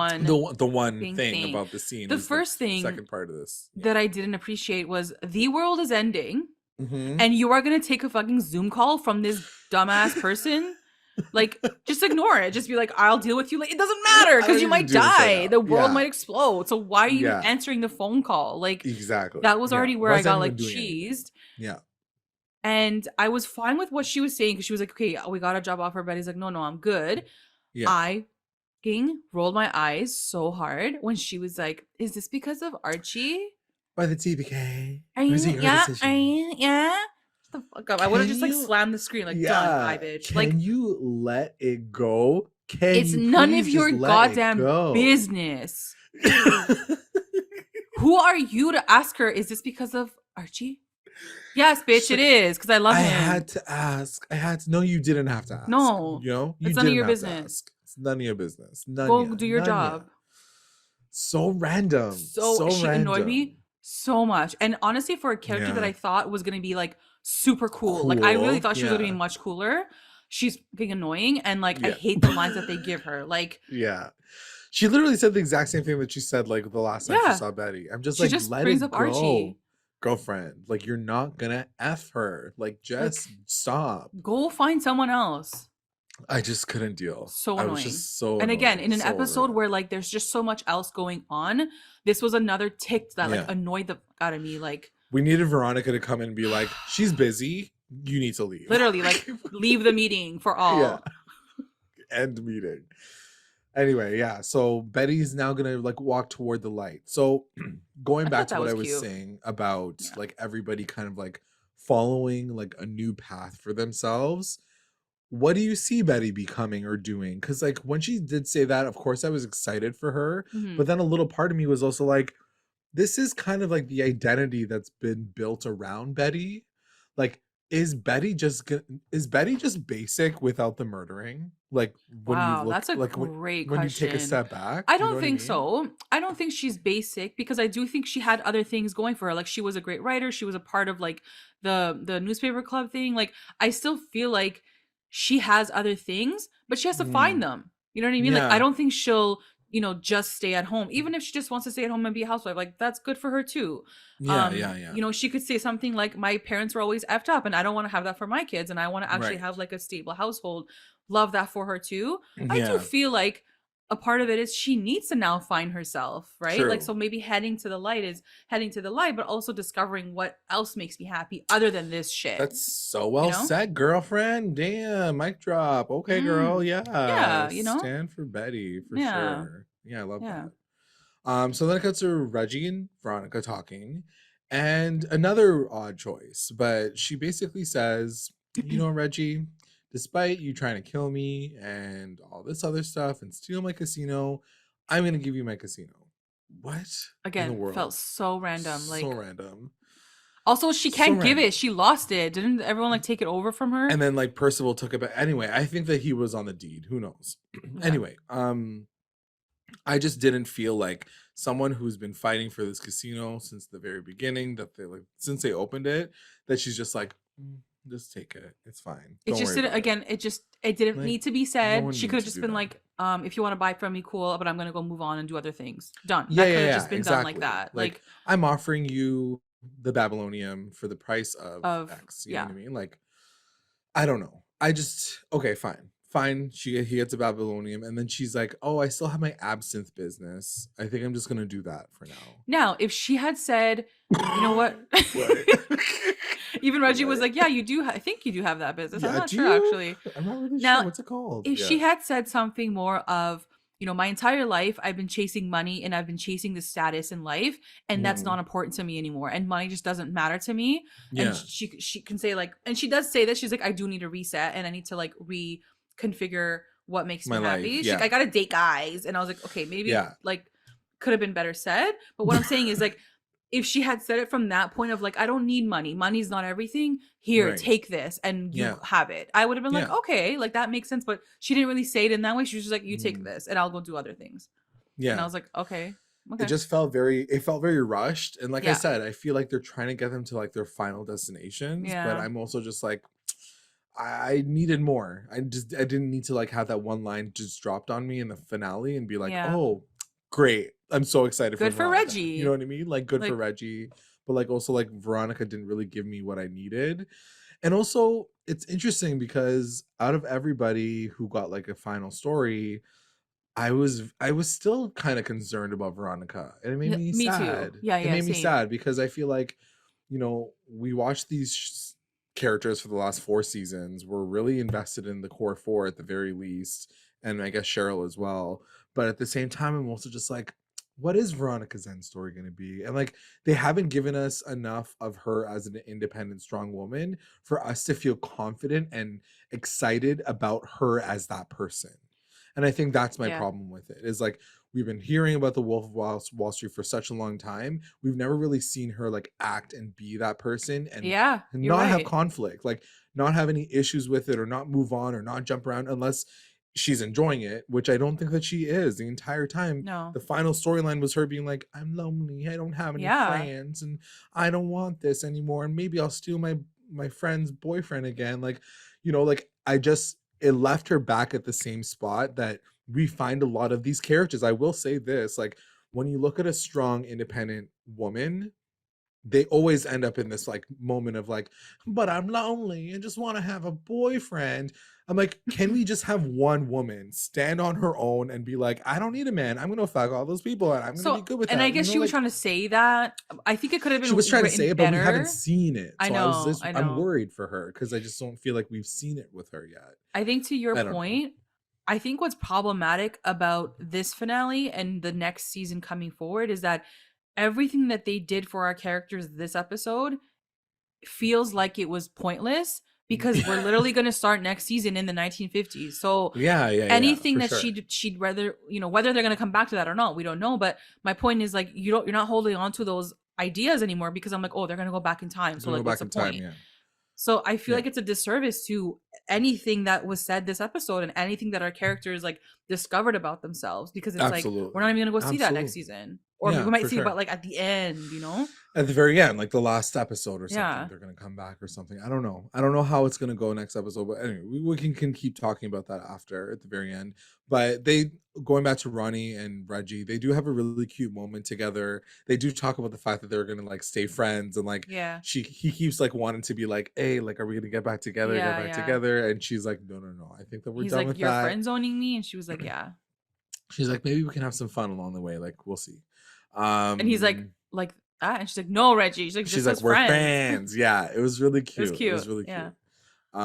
A: the scene.
B: The first thing,
A: second part of this,
B: that I didn't appreciate was the world is ending, and you are gonna take a fucking Zoom call from this dumbass person. Like, just ignore it. Just be like, I'll deal with you later. It doesn't matter because you might die. The world might explode. So why are you answering the phone call? Like,
A: exactly.
B: That was already where I got like cheesed.
A: Yeah.
B: And I was fine with what she was saying because she was like, okay, we got a job offer. Betty's like, no, I'm good. Yeah. I rolled my eyes so hard when she was like, is this because of Archie?
A: By the TBK?
B: Yeah. The fuck up. I would have just like slammed the screen like, done, bye, bitch.
A: Can
B: like,
A: you let it go?
B: It's none of your goddamn business. Who are you to ask her, is this because of Archie? Yes, bitch, it is, because I love him.
A: I had to ask. No, you didn't have to ask.
B: No.
A: You know?
B: It's none of your business.
A: It's none of your business.
B: Go do your job.
A: So random. So
B: she
A: random.
B: annoyed me so much. And honestly, for a character that I thought was going to be like super cool. Like, I really thought she was going to be much cooler. She's being annoying, and like, I hate the lines that they give her. Like,
A: she literally said the exact same thing that she said like the last time she saw Betty. I'm just like, let it go. Archie. Girlfriend, like, you're not gonna F her. Like, just stop.
B: Go find someone else.
A: I just couldn't deal.
B: So annoying.
A: I was just so
B: and again, in an episode where like there's just so much else going on, this was another tick that like annoyed the fuck out of me. Like,
A: we needed Veronica to come in and be like, she's busy, you need to leave.
B: Literally, like, leave the meeting for all.
A: End meeting. Anyway, so Betty's now gonna like walk toward the light. So going back to what I was saying about like everybody kind of like following like a new path for themselves, what do you see Betty becoming or doing? Because like when she did say that, of course I was excited for her, but then a little part of me was also like, this is kind of like the identity that's been built around Betty. Like, is Betty just basic without the murdering? Like, when you look,
B: that's a
A: like,
B: great question.
A: When you take a step back,
B: I don't think so. I don't think she's basic, because I do think she had other things going for her. Like, she was a great writer. She was a part of like the newspaper club thing. Like, I still feel like she has other things, but she has to find them. You know what I mean? Like, I don't think she'll, just stay at home. Even if she just wants to stay at home and be a housewife, like that's good for her too.
A: Yeah.
B: She could say something like, my parents were always effed up and I don't want to have that for my kids, and I want to actually have like a stable household. Love that for her too. I do feel like a part of it is she needs to now find herself, right?
A: True.
B: Like, so maybe heading to the light, but also discovering what else makes me happy other than this shit.
A: That's so well said, girlfriend. Damn, mic drop. Okay, girl. Yeah. Stand for Betty for sure. Yeah, I love that. So then it cuts to Reggie and Veronica talking, and another odd choice, but she basically says, Reggie, despite you trying to kill me and all this other stuff and steal my casino, I'm going to give you my casino. What?
B: Again,
A: in the world?
B: Felt so random.
A: So random.
B: Also, she can't give it. She lost it. Didn't everyone like take it over from her?
A: And then like Percival took it back. Anyway, I think that he was on the deed. Who knows? Anyway, I just didn't feel like someone who's been fighting for this casino since the very beginning, that they since they opened it, that she's just like, just take it. It's fine.
B: It just didn't. Again, it didn't need to be said. She could have just been like, if you want to buy from me, cool, but I'm gonna go move on and do other things. Done. That could have just been done like that. Like,
A: I'm offering you the Babylonium for the price of X. You know what I mean? Like, I don't know. I just, okay, fine. He gets a Babylonium, and then she's like, oh, I still have my absinthe business. I think I'm just gonna do that for now.
B: Now, if she had said, you know what? Even Reggie was like, yeah, you do. I think you do have that business. I'm not sure, actually.
A: I'm not really sure. What's it called?
B: If she had said something more of, my entire life I've been chasing money and I've been chasing the status in life, and that's not important to me anymore, and money just doesn't matter to me. And she can say like, and she does say that, she's like, I do need a reset and I need to like reconfigure what makes me happy. She's like, I gotta date guys. And I was like, okay, maybe like could have been better said. But what I'm saying is like, if she had said it from that point of like, I don't need money. Money's not everything. Here, take this and you have it. I would have been like, okay, like that makes sense. But she didn't really say it in that way. She was just like, you take this and I'll go do other things. Yeah. And I was like, okay.
A: It just felt very rushed. And like I said, I feel like they're trying to get them to like their final destinations. But I'm also just like, I needed more. I didn't need to like have that one line just dropped on me in the finale and be like, oh, great. I'm so excited
B: for
A: Veronica.
B: Reggie.
A: You know what I mean? Like good for Reggie. But like also like Veronica didn't really give me what I needed. And also it's interesting because out of everybody who got like a final story, I was still kind of concerned about Veronica. And it made me sad.
B: Too. Yeah,
A: it made me sad because I feel like, we watched these characters for the last 4 seasons. We're really invested in the core 4 at the very least. And I guess Cheryl as well. But at the same time, I'm also just like, what is Veronica's end story going to be? And like, they haven't given us enough of her as an independent, strong woman for us to feel confident and excited about her as that person. And I think that's my problem with it, is like, we've been hearing about the Wolf of Wall Street for such a long time. We've never really seen her like act and be that person and not have conflict, like not have any issues with it or not move on or not jump around unless she's enjoying it, which I don't think that she is the entire time.
B: No.
A: The final storyline was her being like, I'm lonely. I don't have any friends and I don't want this anymore. And maybe I'll steal my friend's boyfriend again. Like, like it left her back at the same spot that we find a lot of these characters. I will say this, like when you look at a strong, independent woman, they always end up in this like moment of like, but I'm lonely and just want to have a boyfriend. I'm like, can we just have one woman stand on her own and be like, I don't need a man. I'm gonna fuck all those people and I'm gonna be good with that.
B: And I guess she was trying to say that. I think it could have been.
A: She was trying to say it, but we haven't seen it.
B: So I know.
A: I'm worried for her because I just don't feel like we've seen it with her yet.
B: I think to your point, I think what's problematic about this finale and the next season coming forward is that everything that they did for our characters this episode feels like it was pointless because we're literally going to start next season in the 1950s. So anything that she'd rather, whether they're going to come back to that or not, we don't know. But my point is like, you're not holding on to those ideas anymore because I'm like, oh, they're going to go back in time. So like, what's the point? So I feel like it's a disservice to anything that was said this episode and anything that our characters like discovered about themselves, because it's like, we're not even going to go see that next season. or we
A: Yeah,
B: might
A: for
B: see
A: sure.
B: about like at the end, you know?
A: At the very end, like the last episode or something,
B: Yeah.
A: they're gonna come back or something. I don't know. I don't know how it's gonna go next episode, but anyway, we can keep talking about that after at the very end. But they going back to Ronnie and Reggie, they do have a really cute moment together. They do talk about the fact that they're gonna like stay friends and like
B: Yeah.
A: he keeps like wanting to be like, hey, like, are we gonna get back together, get
B: Yeah,
A: back
B: yeah.
A: together? And she's like, no, no, no. I think that we're
B: He's
A: done
B: like,
A: with
B: "You're
A: that.
B: friend zoning me?" And she was like, "Yeah."
A: She's like, maybe we can have some fun along the way. Like, we'll see.
B: And he's like that, and she's like, "No, Reggie." She's like,
A: She's
B: "Just
A: like,
B: as
A: we're
B: friends."
A: fans. Yeah, it was really
B: It was
A: cute. It was
B: cute.
A: really
B: Yeah.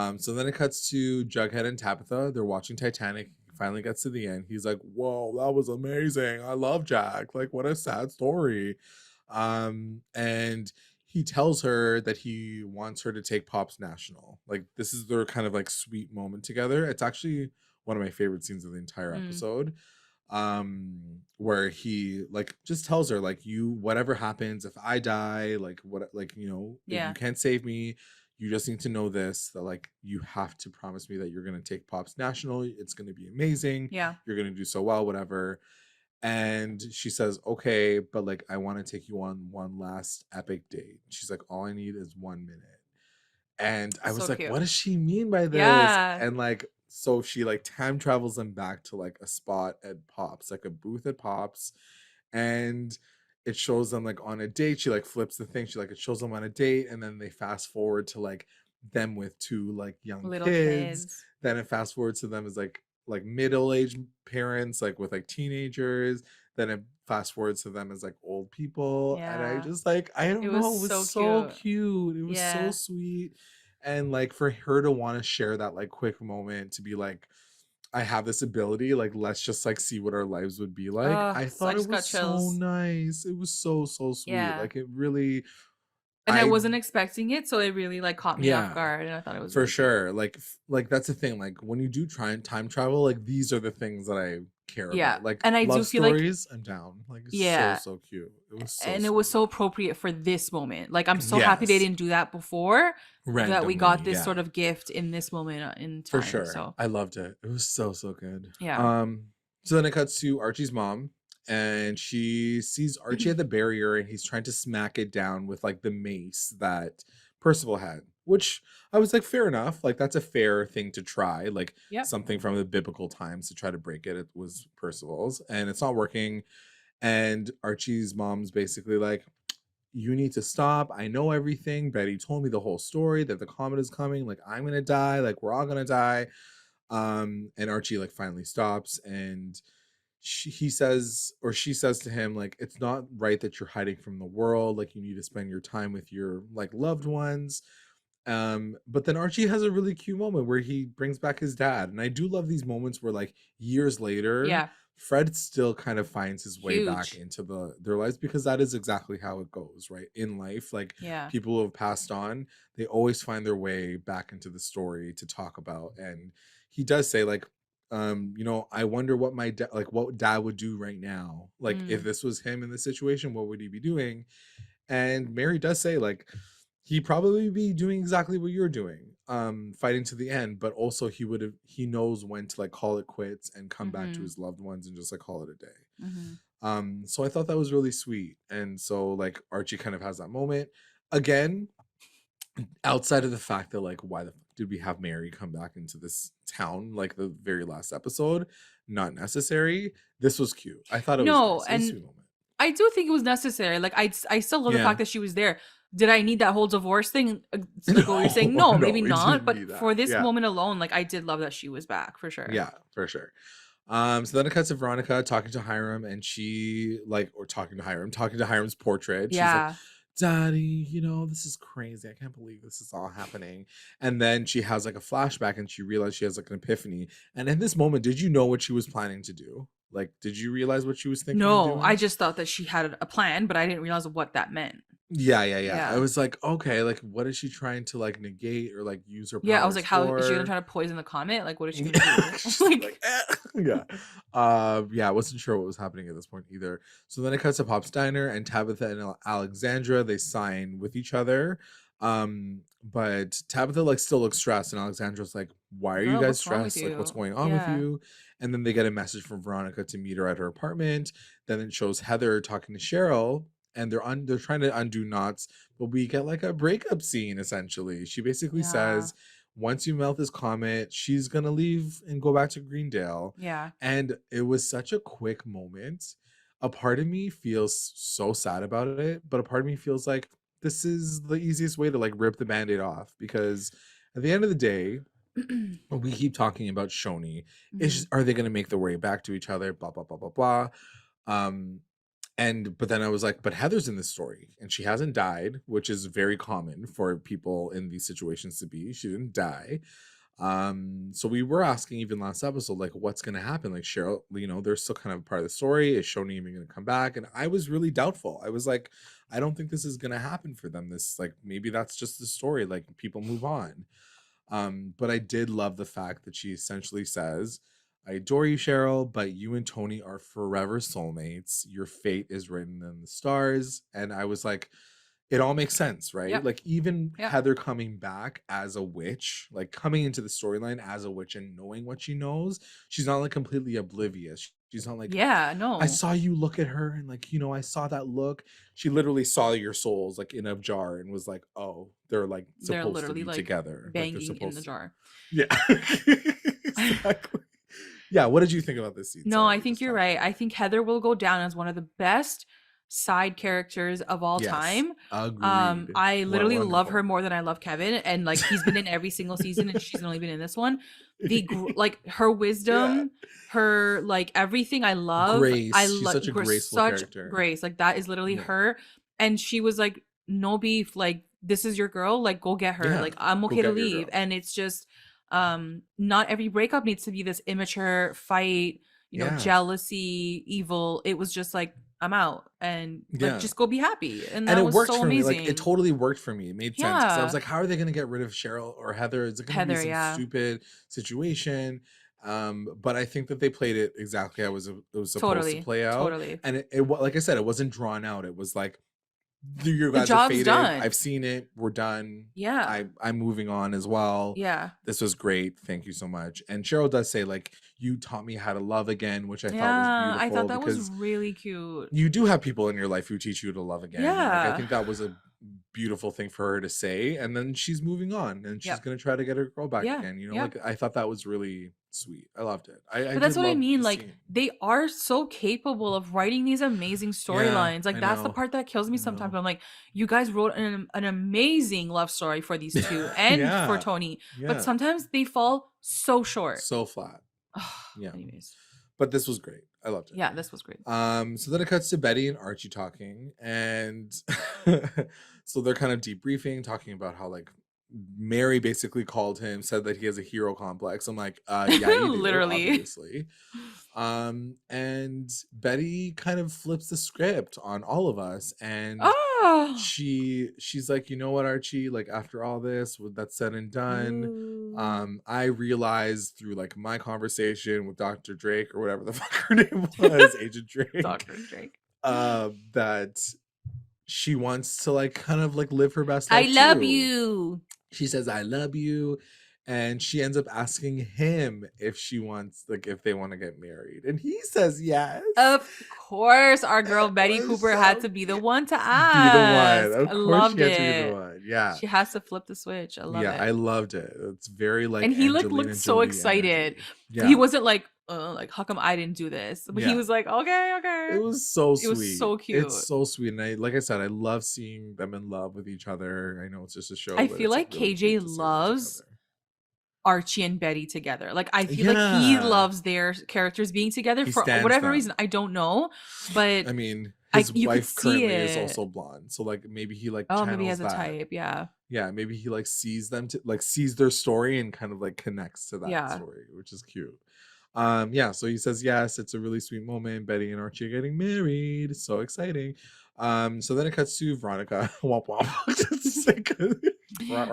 A: cute. So then it cuts to Jughead and Tabitha. They're watching Titanic. He finally gets to the end. He's like, whoa, that was amazing. I love Jack. Like, what a sad story. And he tells her that he wants her to take Pops national. Like, this is their kind of like sweet moment together. It's actually one of my favorite scenes of the entire episode, where he like just tells her like, you, whatever happens, if I die, like what, like, you know, if you can't save me, you just need to know this, that like you have to promise me that you're going to take Pops national. It's going to be amazing.
B: Yeah.
A: You're going to do so well, whatever. And she says, okay, but like I want to take you on one last epic date. She's like, all I need is 1 minute. And I was
B: So
A: like,
B: cute.
A: what does she mean by this?
B: Yeah.
A: And like, so she like time travels them back to like a spot at Pops, like a booth at Pops. And it shows them like on a date. She like flips the thing. She like, it shows them on a date. And then they fast forward to like them with two like young
B: Little
A: kids.
B: kids.
A: Then it fast forwards to them as like middle-aged parents, like with like teenagers. Then it fast forwards to them as like old people. And I
B: Yeah.
A: just like, I don't
B: It
A: know,
B: was
A: it was
B: so
A: so cute. It was so
B: Yeah.
A: sweet. And like for her to want to share that like quick moment to be like, I have this ability, like let's just like see what our lives would be like. I
B: So I
A: thought it
B: just got
A: was so
B: chills.
A: nice. It was so sweet.
B: Yeah.
A: Like it really,
B: And I
A: I
B: wasn't expecting it, so it really like caught me off
A: yeah,
B: guard, and I thought it was
A: for
B: really cute.
A: sure. Like that's the thing. Like when you do try and time travel, like these are the things that I care
B: Yeah.
A: about. Like
B: And I do
A: love
B: feel like
A: stories, I'm down. Like it's
B: yeah,
A: so cute. It was so
B: and it was
A: sweet.
B: so appropriate for this moment. Like I'm so happy they
A: Yes,
B: didn't do that before, that we
A: randomly.
B: got this
A: Yeah,
B: sort of gift in this moment in
A: for
B: time.
A: sure.
B: So
A: I loved it. It was so good.
B: yeah.
A: So then it cuts to Archie's mom, and she sees Archie at the barrier, and he's trying to smack it down with like the mace that Percival had, which I was like, fair enough. Like that's a fair thing to try. Like
B: Yep.
A: something from the biblical times to try to break it. It was Percival's, and it's not working. And Archie's mom's basically like, you need to stop. I know everything. Betty told me the whole story that the comet is coming. Like I'm gonna die. Like we're all gonna die. And Archie like finally stops, and he says, or she says to him, like, it's not right that you're hiding from the world. Like you need to spend your time with your like loved ones. But then Archie has a really cute moment where he brings back his dad. And I do love these moments where like years later,
B: Yeah.
A: Fred still kind of finds his way back
B: Huge.
A: into their lives, because that is exactly how it goes, right? In life, like
B: Yeah.
A: people who have passed on, they always find their way back into the story to talk about. And he does say like, you know, I wonder what my like what dad would do right now. Like if this was him in this situation, what would he be doing? And Mary does say like he'd probably be doing exactly what you're doing, fighting to the end, but also he knows when to like call it quits and come back to his loved ones and just like call it a day. So I thought that was really sweet. And so like Archie kind of has that moment again, outside of the fact that like why the fuck did we have Mary come back into this town like the very last episode? Not necessary. This was cute. I thought it was
B: No,
A: nice. It was a
B: and
A: sweet moment.
B: I do think it was necessary. Like I still love the
A: Yeah.
B: fact that she was there. Did I need that whole divorce thing? Like what you're saying,
A: No,
B: no, maybe
A: we
B: not.
A: didn't need
B: But
A: that.
B: for this
A: Yeah.
B: moment alone, like I did love that she was back for sure.
A: Yeah, for sure. So then it cuts to Veronica talking to Hiram, and she like, or talking to Hiram's portrait. She's like,
B: Yeah.
A: Daddy, you know, this is crazy. I can't believe this is all happening. And then she has like a flashback, and she realized she has like an epiphany. And in this moment, did you know what she was planning to do? Like, did you realize what she was thinking of
B: No,
A: doing?
B: I just thought that she had a plan, but I didn't realize what that meant.
A: Yeah. I
B: Yeah.
A: was like, okay, like what is she trying to like negate or like use her powers
B: Yeah, I was like, how is she gonna
A: for?
B: try to poison the comet? Like, what is she gonna do?
A: She's
B: Like,
A: yeah. Yeah, I wasn't sure what was happening at this point either. So then it cuts to Pop's diner, and Tabitha and Alexandra, they sign with each other. But Tabitha like still looks stressed, and Alexandra's like, why are you
B: Girl,
A: guys
B: what's wrong with
A: stressed? Like, what's
B: you?
A: going on with
B: Yeah.
A: you? And then they get a message from Veronica to meet her at her apartment. Then it shows Heather talking to Cheryl, and they're trying to undo knots, but we get like a breakup scene essentially. She basically
B: Yeah.
A: says, once you melt this comet, she's gonna leave and go back to Greendale.
B: Yeah.
A: And it was such a quick moment. A part of me feels so sad about it, but a part of me feels like this is the easiest way to like rip the band-aid off, because at the end of the day, we keep talking about Shoni.
B: Mhm.
A: Are they going to make their way back to each other? Blah blah blah blah blah. Um, and but then I was like, but Heather's in this story, and she hasn't died, which is very common for people in these situations to be. She didn't die. So we were asking even last episode, like, what's going to happen? Like, Cheryl, they're still kind of part of the story. Is Shoni even going to come back? And I was really doubtful. I was like, I don't think this is going to happen for them. This, like, maybe that's just the story. Like, people move on. But I did love the fact that she essentially says, I adore you, Cheryl, but you and Tony are forever soulmates. Your fate is written in the stars. And I was like, it all makes sense, right?
B: Yep.
A: Like, even
B: Yep.
A: Heather coming back as a witch, like coming into the storyline as a witch and knowing what she knows, she's not like completely oblivious. She's not like,
B: Yeah,
A: I
B: no.
A: saw you look at her and like, I saw that look. She literally saw your souls like in a jar and was like, oh, they're like
B: They're
A: supposed to
B: literally
A: be
B: like
A: together. Like they're
B: banging in the
A: supposed to.
B: jar.
A: Yeah. Exactly. Yeah. What did you think about this scene?
B: No,
A: Sorry,
B: I
A: we
B: think
A: just
B: you're
A: talked
B: right.
A: about
B: I
A: it.
B: think Heather will go down as one of the best side characters of all
A: Yes.
B: time.
A: Agreed.
B: I literally love her
A: Wonderful.
B: more than I love Kevin, and like he's been in every single season, and she's only been in this one. Like her
A: Yeah.
B: wisdom, her like everything, I love. I
A: Grace. She's
B: love
A: such a
B: her
A: graceful
B: such
A: character.
B: grace. Like that is literally
A: Yeah.
B: her, and she was like, no beef. Like this is your girl. Like go get her.
A: Yeah.
B: Like I'm
A: Go
B: okay to
A: get your
B: leave,
A: girl.
B: and it's just not every breakup needs to be this immature fight,
A: Yeah.
B: jealousy, evil. It was just like, I'm out and like
A: Yeah.
B: just go be happy. And
A: And
B: that
A: it
B: was
A: worked
B: so
A: for me. Like, it
B: amazing.
A: totally worked for me. It made sense because I was
B: Yeah.
A: like, how are they going to get rid of Cheryl or Heather? Is it going to be
B: Heather,
A: some
B: yeah.
A: stupid situation? But I think that they played it exactly how it was supposed to
B: Totally.
A: play out.
B: Totally.
A: And like I said, it wasn't drawn out. It was like, you
B: The
A: guys are
B: job's
A: fated.
B: done.
A: I've seen it. We're done.
B: Yeah.
A: I'm moving on as well.
B: Yeah.
A: This was great. Thank you so much. And Cheryl does say, like, you taught me how to love again, which I thought was
B: Yeah. I thought
A: beautiful
B: that was
A: because
B: really cute.
A: you do have people in your life who teach you to love again. And like, I
B: Yeah.
A: think that was a beautiful thing for her to say. And then she's moving on and she's
B: Yep.
A: going to try to get her girl back
B: Yeah.
A: again.
B: Yeah.
A: Like, I thought that was really sweet. I loved it. I
B: But that's
A: did
B: what I
A: love
B: mean.
A: the
B: Like,
A: scene.
B: they are so capable of writing these amazing
A: Yeah,
B: storylines. Like,
A: I
B: that's the
A: know.
B: part that kills me
A: I
B: sometimes.
A: know.
B: I'm like, you guys wrote an amazing love story for these two and for
A: Yeah.
B: Tony. But
A: Yeah.
B: sometimes they fall so short.
A: So flat. Yeah.
B: Anyways.
A: But this was great. I loved it.
B: Yeah, this was great.
A: So then it cuts to Betty and Archie talking, and so they're kind of debriefing, talking about how like Mary basically called him, said that he has a hero complex. I'm like, yeah, you do,
B: Literally.
A: obviously. And Betty kind of flips the script on all of us, and
B: Oh.
A: she's like, you know what, Archie, like after all this, with that said and done,
B: Ooh.
A: I realized through like my conversation with Dr. Drake or whatever the fuck her name was, Agent Drake,
B: Dr. Drake.
A: that she wants to like kind of like live her best
B: I
A: life
B: love
A: too.
B: you.
A: She says, I love you. And she ends up asking him if she wants, like, if they want to get married. And he says yes.
B: Of course, our girl Betty Cooper had to be the one to ask.
A: Be the one.
B: I
A: Of course
B: loved
A: she had to be
B: it.
A: the one. Yeah.
B: She has to flip the switch. I love
A: Yeah,
B: it.
A: I loved it. It's very like
B: And he like
A: Angelina
B: looked so
A: Jolie
B: excited.
A: energy. Yeah.
B: He wasn't like how come I didn't do this? But he
A: Yeah.
B: was like, okay.
A: It was so sweet.
B: It was so cute.
A: It's so sweet. And like I said, I love seeing them in love with each other. I know it's just a show.
B: I
A: but
B: feel
A: it's
B: like
A: really
B: KJ
A: cute to see them
B: loves
A: together.
B: Archie and Betty together. Like I feel like he loves their characters being together for whatever reason. I don't know, but
A: I mean, his
B: you
A: wife
B: could see
A: currently is
B: it.
A: also blonde, so like maybe he like
B: Oh,
A: channels
B: maybe he has a
A: that.
B: type. Yeah.
A: Yeah, maybe he like sees them to like sees their story and kind of like connects to that
B: Yeah.
A: story, which is cute. Yeah, so he says yes, it's a really sweet moment. Betty and Archie are getting married. So exciting. So then it cuts to Veronica. Womp womp.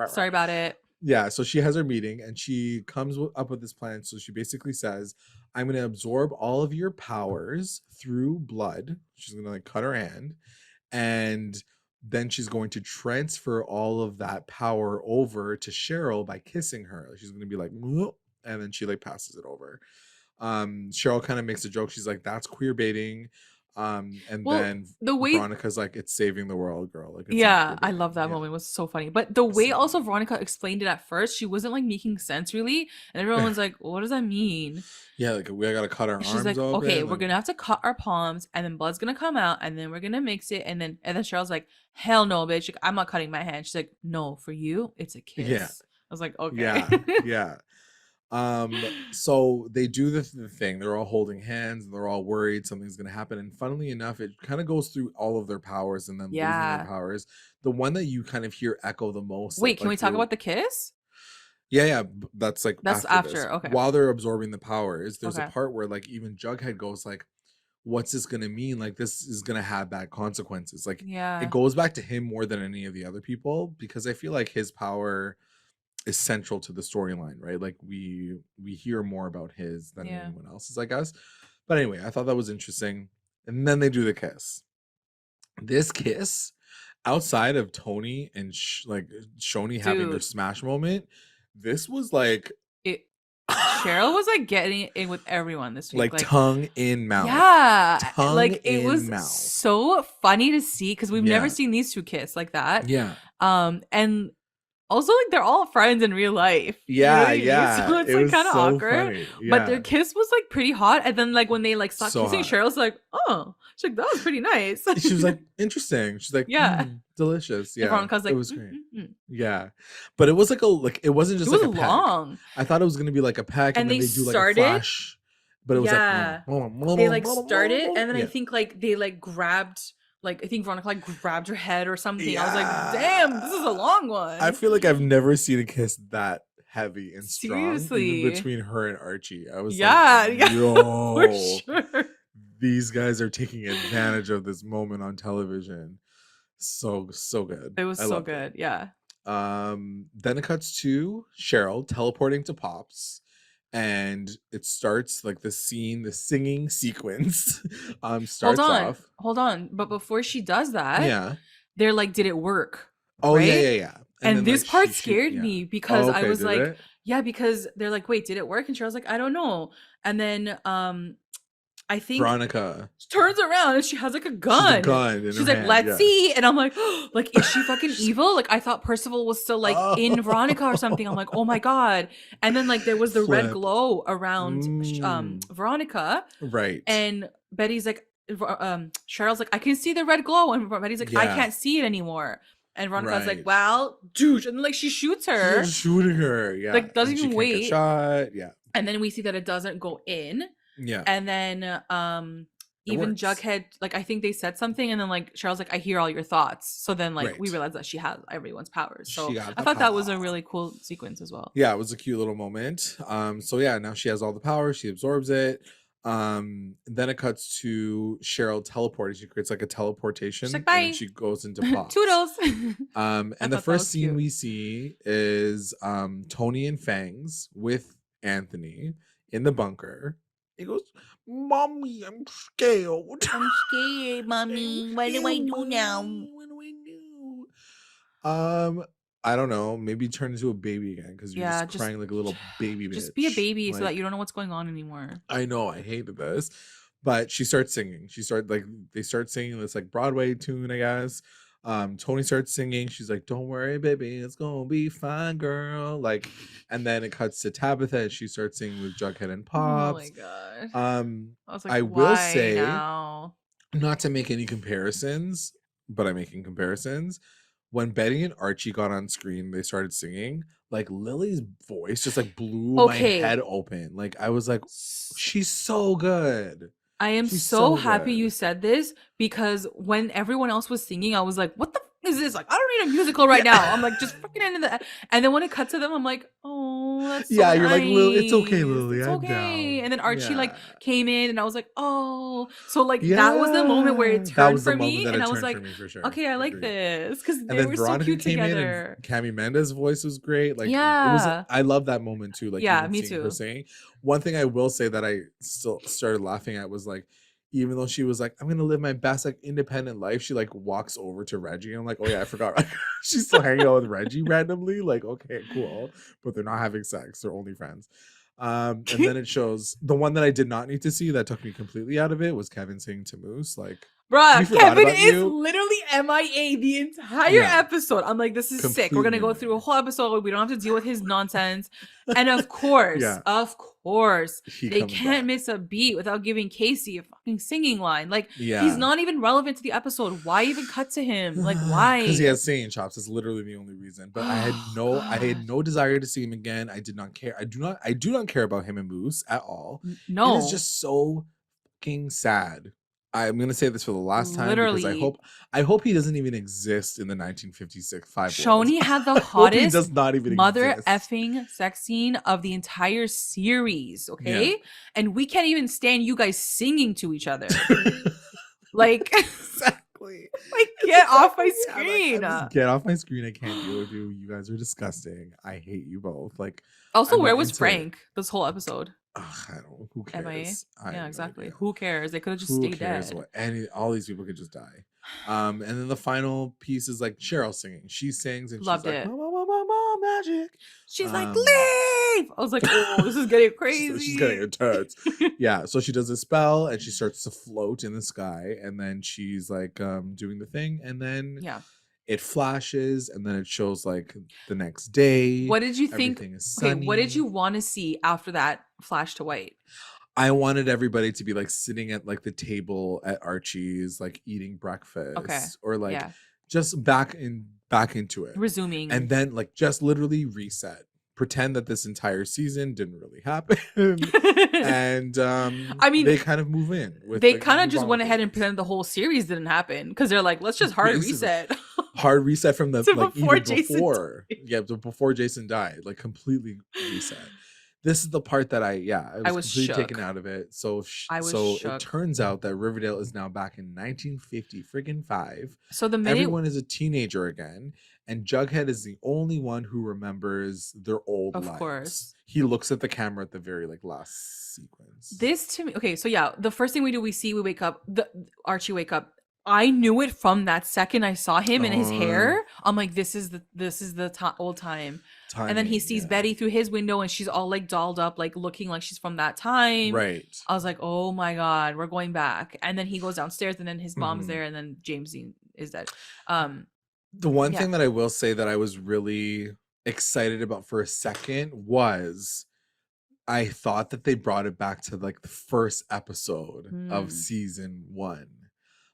B: Sorry about it.
A: Yeah, so she has her meeting and she comes up with this plan. So she basically says, I'm going to absorb all of your powers through blood. She's going to like cut her hand. And then she's going to transfer all of that power over to Cheryl by kissing her. She's going to be like, "Whoop," and then she like passes it over. Cheryl kind of makes a joke. She's like, "That's queer baiting." And
B: Well,
A: then
B: the way
A: Veronica's like, "It's saving the world, girl." Like, it's not
B: yeah,
A: queer
B: I
A: baiting.
B: love that
A: Yeah.
B: moment. It was so funny. But the way
A: So
B: also Veronica explained it at first, she wasn't like making sense really. And everyone was like, what does that mean?
A: Yeah, like we gotta cut our
B: And
A: arms
B: she's like,
A: open.
B: okay,
A: Like,
B: we're gonna have to cut our palms, and then blood's gonna come out, and then we're gonna mix it, and then Cheryl's like, hell no, bitch, like, I'm not cutting my hand. She's like, no, for you, it's a kiss.
A: yeah,
B: I was like, okay.
A: yeah, yeah. So they do the thing. They're all holding hands and they're all worried something's gonna happen. And funnily enough, it kind of goes through all of their powers and then losing their powers. The one that you kind of hear echo the most.
B: Wait, can we talk about the kiss?
A: Yeah, that's like
B: that's after. Okay.
A: While they're absorbing the powers, there's a part where like even Jughead goes like, what's this gonna mean? Like, this is gonna have bad consequences. Like, it goes back to him more than any of the other people, because I feel like his power is central to the storyline, right? Like we hear more about his than anyone else's, I guess. But anyway, I thought that was interesting. And then they do the kiss. This kiss, outside of Tony and like CHONI having their smash moment, this was like
B: it. Cheryl was like getting it with everyone this week,
A: like tongue in mouth.
B: Yeah,
A: tongue
B: like it was
A: mouth.
B: So funny to see, because we've never seen these two kiss like that.
A: Yeah.
B: And also, like, they're all friends in real life.
A: Yeah,
B: you know I mean? So it's like kind of so awkward. But their kiss was like pretty hot. And then like when they like stopped kissing, Cheryl's like, oh, she's like, that was pretty nice.
A: She was like, interesting. She's like, yeah, delicious. Yeah,
B: Veronica's like,
A: it was great. Yeah, but it was like it wasn't just like a
B: long
A: peck. I thought it was gonna be like a peck, and then they do like a flash. But it was like
B: they like started, and then I think like they like grabbed. Like, I think Veronica like grabbed her head or something. I was like, damn, this is a long one.
A: I feel like I've never seen a kiss that heavy and strong between her and Archie. I was like, yo, for sure. These guys are taking advantage of this moment on television. So good.
B: It was so good. Yeah.
A: Then it cuts to Cheryl teleporting to Pops. And it starts like the singing sequence starts off.
B: Hold on. But before she does that, they're like, did it work?
A: Oh, right? Yeah.
B: And then, this like, part scared me because I was like, because they're like, wait, did it work? And Cheryl's like, I don't know. And then I think
A: Veronica
B: turns around and she has like a gun. She's like, hand, let's see. And I'm like, oh, like, is she fucking evil? Like, I thought Percival was still like in Veronica or something. I'm like, oh my God. And then like there was the red glow around Veronica.
A: Right.
B: And Betty's like, Cheryl's like, I can see the red glow. And Betty's like, I can't see it anymore. And Veronica's like, well, douche. And like she shoots her.
A: She's shooting her. Yeah.
B: Like doesn't even wait.
A: Get shot. Yeah.
B: And then we see that it doesn't go in.
A: Yeah.
B: And then even Jughead, like I think they said something, and then like Cheryl's like, I hear all your thoughts. So then like we realized that she has everyone's powers. So I thought that was a really cool sequence as well.
A: Yeah, it was a cute little moment. So yeah, now she has all the power, she absorbs it. Then it cuts to Cheryl teleporting. She creates like a teleportation.
B: She's like, bye.
A: And she goes into Pops.
B: Toodles.
A: And the first scene we see is Tony and Fangs with Anthony in the bunker. He goes, Mommy, I'm scared.
B: I'm scared, Mommy. What do I do now?
A: What do I do? I don't know. Maybe turn into a baby again, because you're just crying like a little baby bitch.
B: Just be a baby so that you don't know what's going on anymore.
A: I know. I hated this. But she starts singing. They start singing this like Broadway tune, I guess. Tony starts singing. She's like, don't worry, baby, it's gonna be fine, girl. Like, and then it cuts to Tabitha and she starts singing with Jughead and Pops.
B: Oh my God.
A: I was like, I will say, now? Not to make any comparisons, but I'm making comparisons. When Betty and Archie got on screen, they started singing. Like Lily's voice just like blew my head open. Like I was like, she's so good.
B: I am so happy you said this, because when everyone else was singing, I was like, what the is this? Like, I don't need a musical right now. I'm like, just fucking into that. And then when it cut to them, I'm like, oh, that's so
A: you're
B: nice.
A: like, it's okay, Lily.
B: It's
A: I'm
B: okay.
A: down.
B: And then Archie like came in, and I was like, oh. So like that was the moment where it turned for me, and I was like, sure. Okay, I like this, because they were Veronica so cute together.
A: Cami Mendes' voice was great. Like, it was. I love that moment too. Like,
B: me too.
A: Her singing. One thing I will say that I still started laughing at was like, even though she was like, I'm gonna live my best like independent life, she like walks over to Reggie. And I'm like, oh yeah, I forgot. She's still hanging out with Reggie randomly. Like, okay, cool. But they're not having sex, they're only friends. And then it shows the one that I did not need to see that took me completely out of it was Kevin saying to Moose, like,
B: bruh, Kevin is literally MIA the entire episode. I'm like, this is completely sick. We're gonna go through a whole episode. We don't have to deal with his nonsense. And of course, they can't miss a beat without giving Casey a fucking singing line. Like, he's not even relevant to the episode. Why even cut to him? Like, why?
A: Because he has singing chops. That's literally the only reason. But I had no desire to see him again. I did not care. I do not care about him and Moose at all.
B: No,
A: it is just so fucking sad. I'm gonna say this for the last time because I hope he doesn't even exist in the 1956 5
B: CHONI had the hottest does not even mother effing sex scene of the entire series, okay? And we can't even stand you guys singing to each other. Like, exactly. Like, get off my screen.
A: Get off my screen. I can't deal with you. You guys are disgusting. I hate you both. Like,
B: also, where was Frank this whole episode?
A: I don't know. Who cares?
B: Yeah, exactly. Who cares? They could have just stayed dead.
A: All these people could just die. And then the final piece is like Cheryl singing. She sings and
B: Loved
A: she's
B: it.
A: like, mama, magic.
B: She's like, leave. I was like, oh, this is getting crazy.
A: She's getting her turds. Yeah. So she does a spell and she starts to float in the sky. And then she's like doing the thing. And then it flashes and then it shows like the next day.
B: What did you think? Okay, what did you want to see after that flash to white?
A: I wanted everybody to be like sitting at like the table at Archie's, like eating breakfast, or like just back into it,
B: resuming,
A: and then like just literally reset. Pretend that this entire season didn't really happen. And
B: I mean,
A: they kind of move in.
B: They kind of just went ahead and pretended the whole series didn't happen because they're like, let's just hard reset.
A: Hard reset from the like
B: before
A: even before Jason died, like completely reset. This is the part that I was completely taken out of it. So it turns out that Riverdale is now back in 1950
B: So the minute
A: everyone is a teenager again, and Jughead is the only one who remembers their old lives. Of course, he looks at the camera at the very like last sequence.
B: This to me, okay. So the first thing we do, we wake up. Archie wake up. I knew it from that second I saw him and his hair. I'm like, this is the old time. And then he sees Betty through his window and she's all like dolled up, like looking like she's from that time.
A: Right.
B: I was like, oh my God, we're going back. And then he goes downstairs and then his mom's there and then James Dean is dead.
A: The one thing that I will say that I was really excited about for a second was I thought that they brought it back to like the first episode of season 1.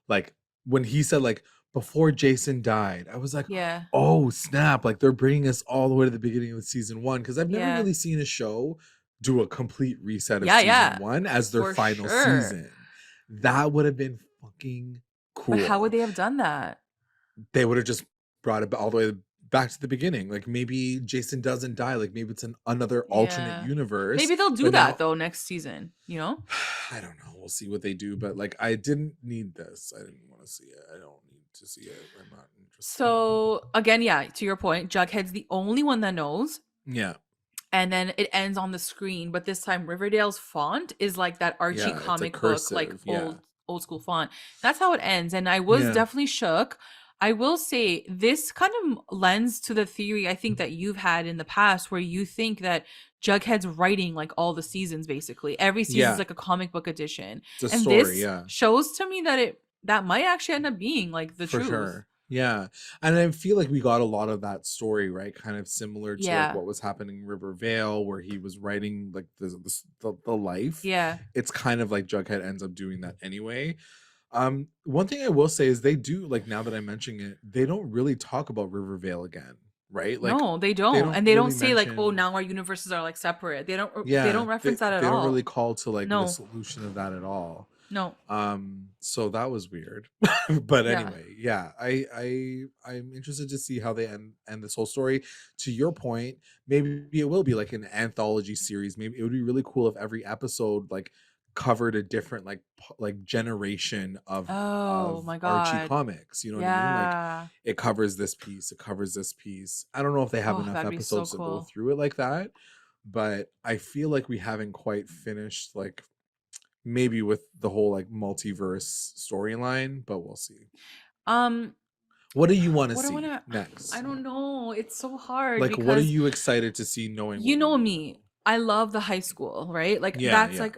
A: Like when he said like before Jason died, I was like, oh snap, like they're bringing us all the way to the beginning of season 1 because I've never really seen a show do a complete reset of season 1 as their final season. That would have been fucking cool.
B: But how would they have done that?
A: They would have just brought it all the way back to the beginning. Like maybe Jason doesn't die. Like maybe it's another alternate universe.
B: Maybe they'll do that though next season, you know?
A: I don't know. We'll see what they do. But like I didn't need this. I didn't want to see it. I don't need to see it. I'm not interested.
B: So again, to your point, Jughead's the only one that knows.
A: Yeah.
B: And then it ends on the screen, but this time Riverdale's font is like that Archie comic book, like old school font. That's how it ends. And I was definitely shook. I will say this kind of lends to the theory I think that you've had in the past where you think that Jughead's writing like all the seasons basically. Every season is like a comic book edition.
A: It's a story,
B: this shows to me that that might actually end up being like the truth.
A: Sure. Yeah. And I feel like we got a lot of that story, right? Kind of similar to like what was happening in Riverdale where he was writing like the life.
B: Yeah.
A: It's kind of like Jughead ends up doing that anyway. One thing I will say is they do, like now that I'm mentioning it, they don't really talk about Riverdale again, right? Like
B: no, they don't. And they don't say like, oh, now our universes are like separate. They don't reference that at all.
A: They don't really call to like the solution of that at all.
B: No.
A: So that was weird. But anyway, I'm interested to see how they end this whole story. To your point, maybe it will be like an anthology series. Maybe it would be really cool if every episode like covered a different like generation of
B: my God.
A: Archie comics. You know what I mean? Like it covers this piece, it covers this piece. I don't know if they have enough episodes to go through it like that, but I feel like we haven't quite finished like maybe with the whole like multiverse storyline, but we'll see. What do you want to see next?
B: I don't know. It's so hard.
A: Like, what are you excited to see knowing
B: you know me? I love the high school, right? Like that's like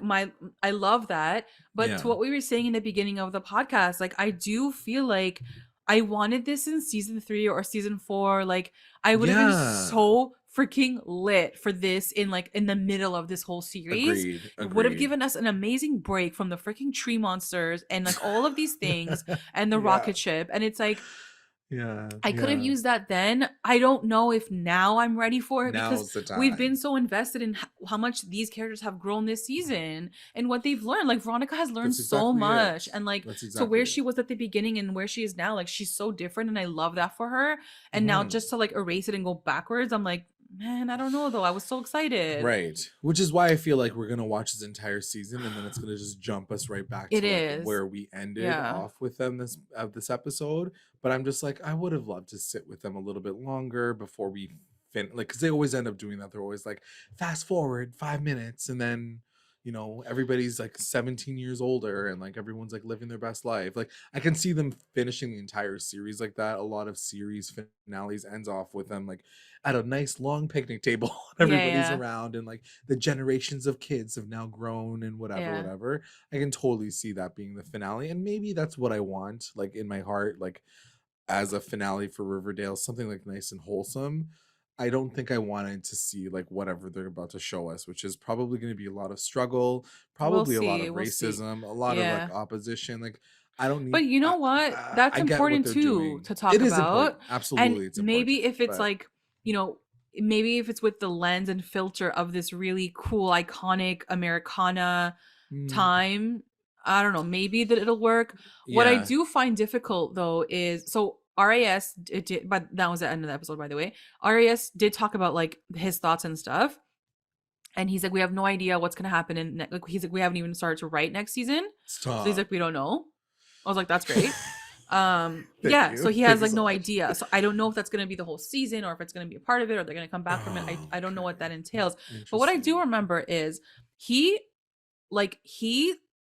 B: I love that. But to what we were saying in the beginning of the podcast, like I do feel like I wanted this in season 3 or season 4. Like I would have been so freaking lit for this in the middle of this whole series.
A: Agreed.
B: It would have given us an amazing break from the freaking tree monsters and like all of these things and the rocket ship. And it's like, I could have used that then. I don't know if now I'm ready for it because we've been so invested in how much these characters have grown this season and what they've learned. Like Veronica has learned so much, and like so where she was at the beginning and where she is now, like she's so different, and I love that for her. And now just to like erase it and go backwards, I'm like, man, I don't know though. I was so excited.
A: Right. Which is why I feel like we're going to watch this entire season and then it's going to just jump us right back to like where we ended off with them this episode. But I'm just like, I would have loved to sit with them a little bit longer before we finish. Like, because they always end up doing that. They're always like, fast forward 5 minutes and then, you know, everybody's like 17 years older and like everyone's like living their best life. Like I can see them finishing the entire series like that. A lot of series finales ends off with them like at a nice long picnic table. Everybody's around and like the generations of kids have now grown and whatever. I can totally see that being the finale. And maybe that's what I want, like in my heart, like as a finale for Riverdale, something like nice and wholesome. I don't think I wanted to see like whatever they're about to show us, which is probably going to be a lot of struggle, probably a lot of racism, a lot of like opposition. Like I don't need.
B: But you know what? That's important too to talk about.
A: Important. Absolutely,
B: and maybe if it's like, you know, maybe if it's with the lens and filter of this really cool, iconic Americana time, I don't know. Maybe that it'll work. What I do find difficult though is RAS did, but that was the end of the episode, by the way. RAS did talk about like his thoughts and stuff, and he's like, we have no idea what's gonna happen in like he's like, we haven't even started to write next season. So he's like, we don't know. I was like, that's great. So he has like no idea. So I don't know if that's gonna be the whole season or if it's gonna be a part of it or they're gonna come back from it. I don't know what that entails. But what I do remember is he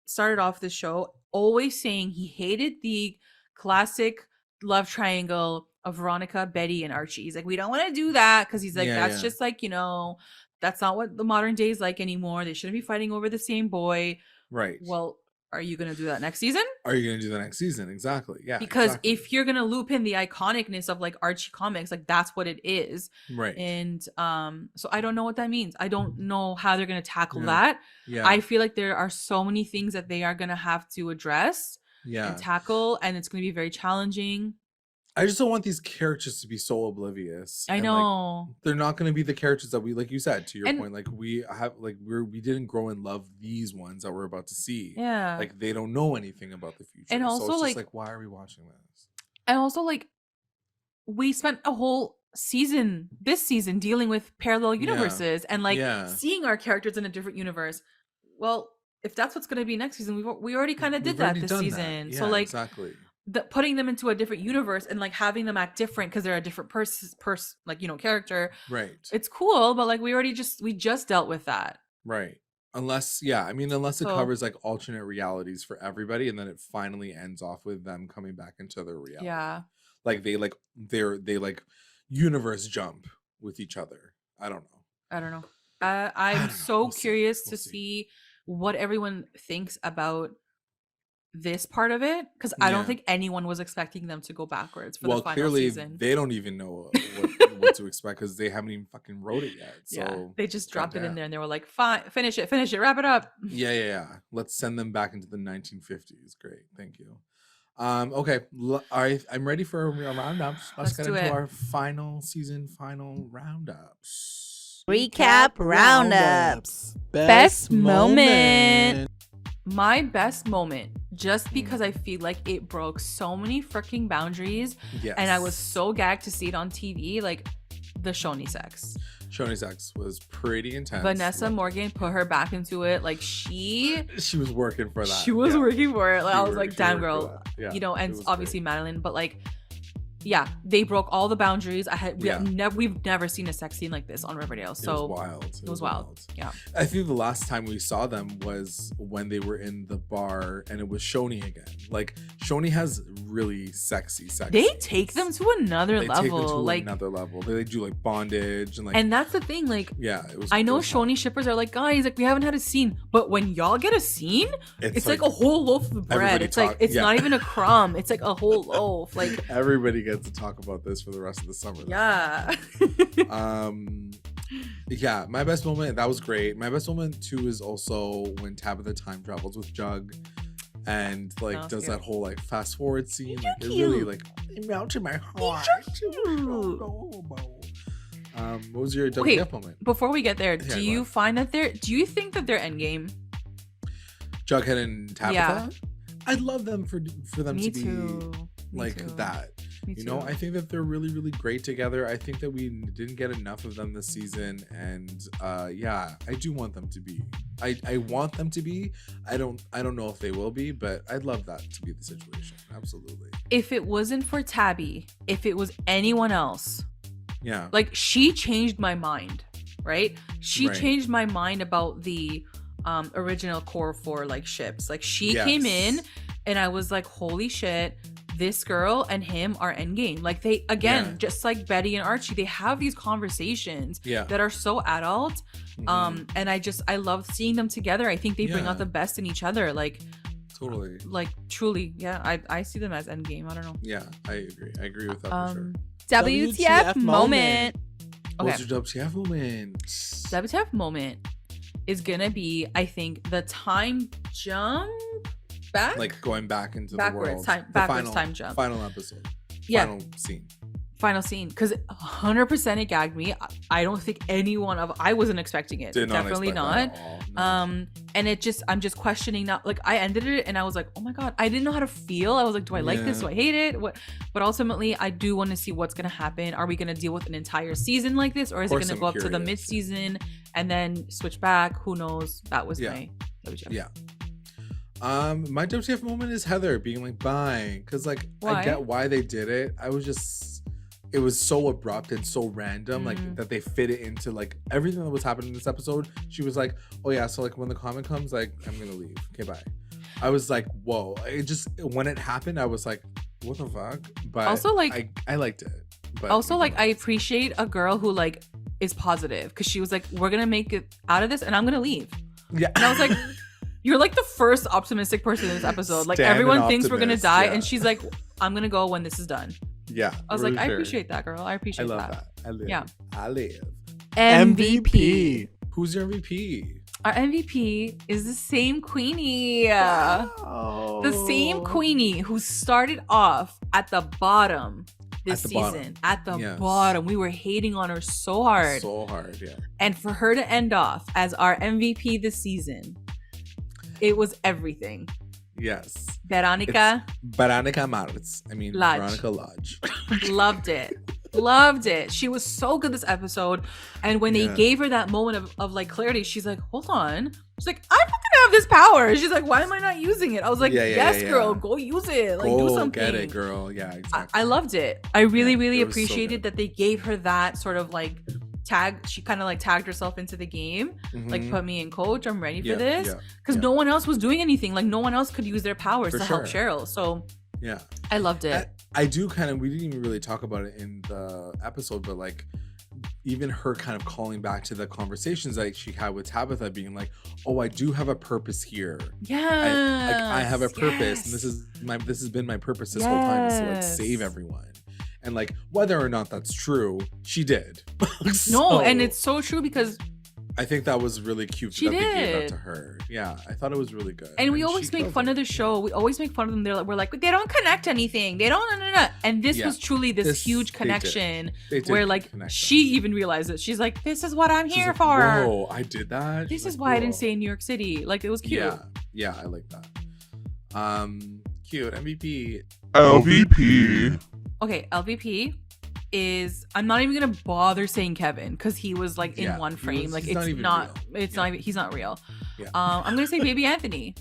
B: started off the show always saying he hated the classic love triangle of Veronica, Betty, and Archie. He's like, we don't want to do that because he's like, that's just like, you know, that's not what the modern day is like anymore. They shouldn't be fighting over the same boy.
A: Right.
B: Well, are you going to do that next season?
A: Are you going to do that next season? Exactly. Yeah.
B: Because if you're going to loop in the iconicness of like Archie comics, like that's what it is.
A: Right.
B: And so I don't know what that means. I don't know how they're going to tackle that. Yeah. I feel like there are so many things that they are going to have to address and tackle, and it's going to be very challenging.
A: I just don't want these characters to be so oblivious.
B: I know.
A: Like, they're not going to be the characters that we, like you said, to your point, like we have, like we didn't grow and love these ones that we're about to see.
B: Yeah.
A: Like they don't know anything about the future.
B: And also,
A: so it's just like, why are we watching this?
B: And also, like, we spent a whole this season dealing with parallel universes and like seeing our characters in a different universe. Well, if that's what's going to be next season, we already kind of did that this season.
A: Yeah,
B: so like
A: exactly.
B: Putting them into a different universe and like having them act different because they're a different like, you know, character.
A: Right.
B: It's cool, but like we just dealt with that.
A: Right. Unless it covers like alternate realities for everybody, and then it finally ends off with them coming back into their reality.
B: Yeah.
A: Like they universe jump with each other. I don't know.
B: I'm so curious to see what everyone thinks about this part of it, because I don't think anyone was expecting them to go backwards for the final season.
A: They don't even know what to expect because they haven't even fucking wrote it yet. So
B: they just dropped it in there and they were like, fine, finish it, wrap it up.
A: Yeah. Let's send them back into the 1950s. Great, thank you. Okay, I'm ready for our roundups. Let's get into our final roundups.
C: Recap roundups. Best moment.
B: My best moment, just because I feel like it broke so many freaking boundaries, and I was so gagged to see it on TV, like the CHONI sex.
A: CHONI sex was pretty intense.
B: Vanessa Morgan put her back into it. Like she
A: was working for that.
B: She was working for it. Like, I was like, damn girl. You know, and obviously Madeline, but like yeah, they broke all the boundaries. We've never seen a sex scene like this on Riverdale. So
A: it was wild.
B: It was wild. Yeah.
A: I think the last time we saw them was when they were in the bar and it was CHONI again. Like CHONI has really sexy.
B: They take them to another level.
A: Take them to another level. They do like bondage and like.
B: And that's the thing. Like,
A: yeah, it was.
B: I know CHONI shippers are like, guys, like we haven't had a scene, but when y'all get a scene, it's like a whole loaf of bread. It's like it's not even a crumb. It's like a whole loaf. Like
A: everybody gets to talk about this for the rest of the summer.
B: Yeah.
A: Yeah, my best moment, that was great. My best moment too is also when Tabitha time travels with Jug and like does that whole like fast forward scene. Like it really like it melted my heart. What was your WTF moment?
B: Before we get there, do you think that they're endgame?
A: Jughead and Tabitha? Yeah. I'd love them for them to be that. You know, I think that they're really, really great together. I think that we didn't get enough of them this season, and yeah, I do want them to be. I want them to be. I don't know if they will be, but I'd love that to be the situation. Absolutely.
B: If it wasn't for Tabby, if it was anyone else,
A: yeah,
B: like she changed my mind, right? She changed my mind about the original core 4 like ships. Like she came in, and I was like, holy shit. This girl and him are endgame. Like they just like Betty and Archie, they have these conversations that are so adult. And I love seeing them together. I think they bring out the best in each other. Like
A: totally.
B: Like truly, yeah. I see them as endgame. I don't know.
A: Yeah, I agree with that for sure.
C: WTF moment.
A: Okay. What's your WTF moment?
B: WTF moment is gonna be, I think, the time jump. Back?
A: Like going back into the world.
B: Backwards time jump.
A: Final episode.
B: Yeah.
A: Final
B: scene. Because 100% it gagged me. I don't think I wasn't expecting it. Definitely not. No. And I'm just questioning now. Like I ended it and I was like, oh my God, I didn't know how to feel. I was like, do I like this? Do I hate it? What? But ultimately, I do want to see what's going to happen. Are we going to deal with an entire season like this? Or is it going to go up to the mid-season and then switch back? Who knows? That was my WTF.
A: Yeah. My WTF moment is Heather being like, bye. Because like, I get why they did it. It was so abrupt and so random, like that they fit it into like everything that was happening in this episode. She was like, oh yeah, so like when the Comet comes, like I'm gonna leave. Okay, bye. I was like, whoa. It just, when it happened, I was like, what the fuck? But also like, I liked it. But
B: also like, I appreciate a girl who like is positive, because she was like, we're gonna make it out of this and I'm gonna leave. Yeah. And I was like, you're like the first optimistic person in this episode. Like everyone thinks we're gonna die, and she's like, "I'm gonna go when this is done."
A: Yeah,
B: I was like, I appreciate that, girl. I appreciate that.
A: I love that. I live.
B: Yeah,
A: I live.
C: MVP.
A: Who's your MVP?
B: Our MVP is the same Queenie. Wow. The same Queenie who started off at the bottom this season. At the bottom. We were hating on her so hard.
A: So hard, yeah. And
B: for her to end off as our MVP this season, it was everything.
A: Yes.
B: Veronica
A: Martz. I mean, Lodge. Veronica Lodge.
B: Loved it. Loved it. She was so good this episode. And when they gave her that moment of like clarity, she's like, hold on. She's like, I fucking have this power. She's like, why am I not using it? I was like, girl, go use it. Like, do something.
A: Get it, girl. Yeah, exactly.
B: I loved it. I really appreciated that they gave her that sort of like tag. She kind of like tagged herself into the game. Like, put me in, coach. I'm ready for this. Because no one else was doing anything. Like, no one else could use their powers to help Cheryl. So
A: yeah,
B: I loved it.
A: I do kind of, we didn't even really talk about it in the episode, but like even her kind of calling back to the conversations that she had with Tabitha, being like, oh, I do have a purpose here.
B: Yeah,
A: I have a purpose, and this has been my purpose this whole time, is to like save everyone. And like, whether or not that's true, she did.
B: No, and it's so true, because
A: I think that was really cute that they gave that to her. Yeah, I thought it was really good.
B: And we always make fun of the show. We always make fun of them. We're like, they don't connect anything. They don't. And this was truly this huge connection where like she even realized it. She's like, this is what I'm here for.
A: Whoa, I did that.
B: This is why I didn't stay in New York City. Like, it was cute.
A: Yeah, I like that. Cute. MVP.
B: Okay, LVP is, I'm not even gonna bother saying Kevin, because he was like in one frame. Like, he's not real.
A: Yeah.
B: I'm gonna say Baby Anthony,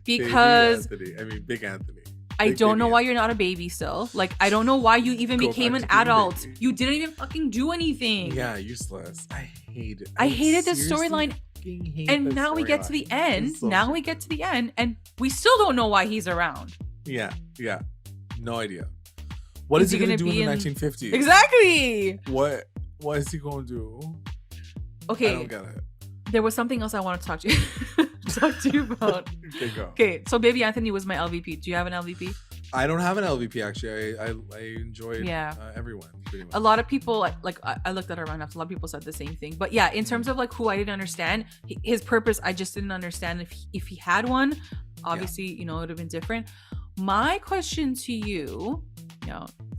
B: because
A: Big Anthony.
B: I don't know why you're not a baby still. Like, I don't know why you even became an adult. You didn't even fucking do anything.
A: Yeah, useless. I hate it.
B: I hated this storyline. And now we get to the end. Now we get to the end, and we still don't know why he's around.
A: Yeah. No idea. What is he going to do in the 1950s?
B: Exactly.
A: What is he going to do?
B: Okay.
A: I don't get it.
B: There was something else I wanted to talk to you about.
A: Okay, go.
B: Okay, so Baby Anthony was my LVP. Do you have an LVP?
A: I don't have an LVP actually. I enjoyed everyone pretty much.
B: A lot of people like I looked at our roundups. A lot of people said the same thing. But yeah, in terms of like who I didn't understand, his purpose, I just didn't understand. If he had one, obviously it would have been different. My question to you,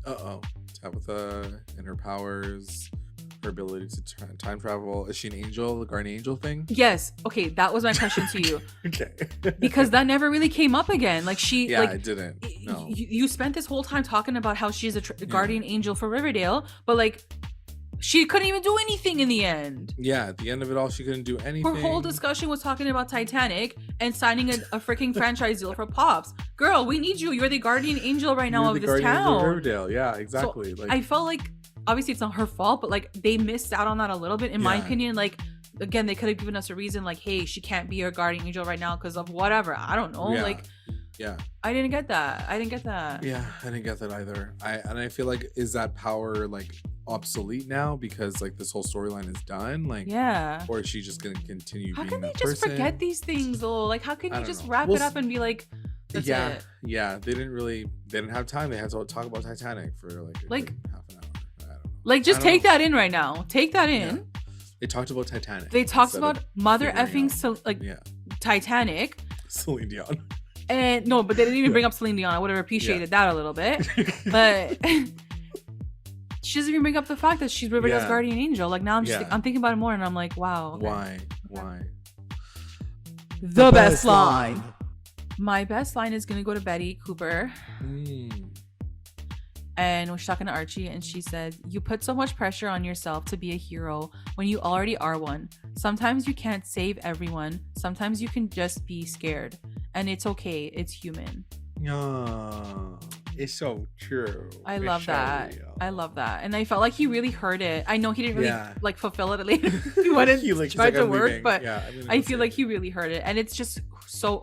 A: Tabitha and her powers, her ability to time travel. Is she an angel, the guardian angel thing?
B: Yes. Okay, that was my question to you.
A: Okay.
B: Because that never really came up again. Like she,
A: it didn't. No.
B: You spent this whole time talking about how she's a guardian angel for Riverdale, but like she couldn't even do anything in the end.
A: Yeah, at the end of it all, she couldn't do anything.
B: Her whole discussion was talking about Titanic and signing a freaking franchise deal for Pops. Girl, we need you. You're the guardian angel right now of this town.
A: Of Riverdale. Yeah, exactly.
B: So I felt like, obviously it's not her fault, but like they missed out on that a little bit in my opinion. Like, again, they could have given us a reason like, hey, she can't be your guardian angel right now because of whatever. I don't know. I didn't get that. Yeah, I didn't get that either. I feel like, is that power like obsolete now because like this whole storyline is done? Like, or is she just gonna continue being that person? How can they just forget these things though? Like, how can you just wrap it up and be like, that's it?
A: Yeah, they didn't have time. They had to talk about Titanic for like half an hour. I don't know.
B: Like, just take that in right now. Take that in.
A: Yeah. They talked about Titanic.
B: They talked about mother effing Titanic.
A: Celine Dion.
B: And no, but they didn't even bring up Celine Dion. I would have appreciated that a little bit. But she doesn't even bring up the fact that she's Riverdale's guardian angel. Like, now I'm just I'm thinking about it more and I'm like, wow.
A: Okay. Why?
B: The best line. My best line is gonna go to Betty Cooper. And she's talking to Archie and she said, "You put so much pressure on yourself to be a hero when you already are one. Sometimes you can't save everyone. Sometimes you can just be scared. And it's okay. It's human."
A: It's so true.
B: I love that. I love that. And I felt like he really heard it. I know he didn't really like fulfill it later. He went and tried to work, but I feel like he really heard it. And it's just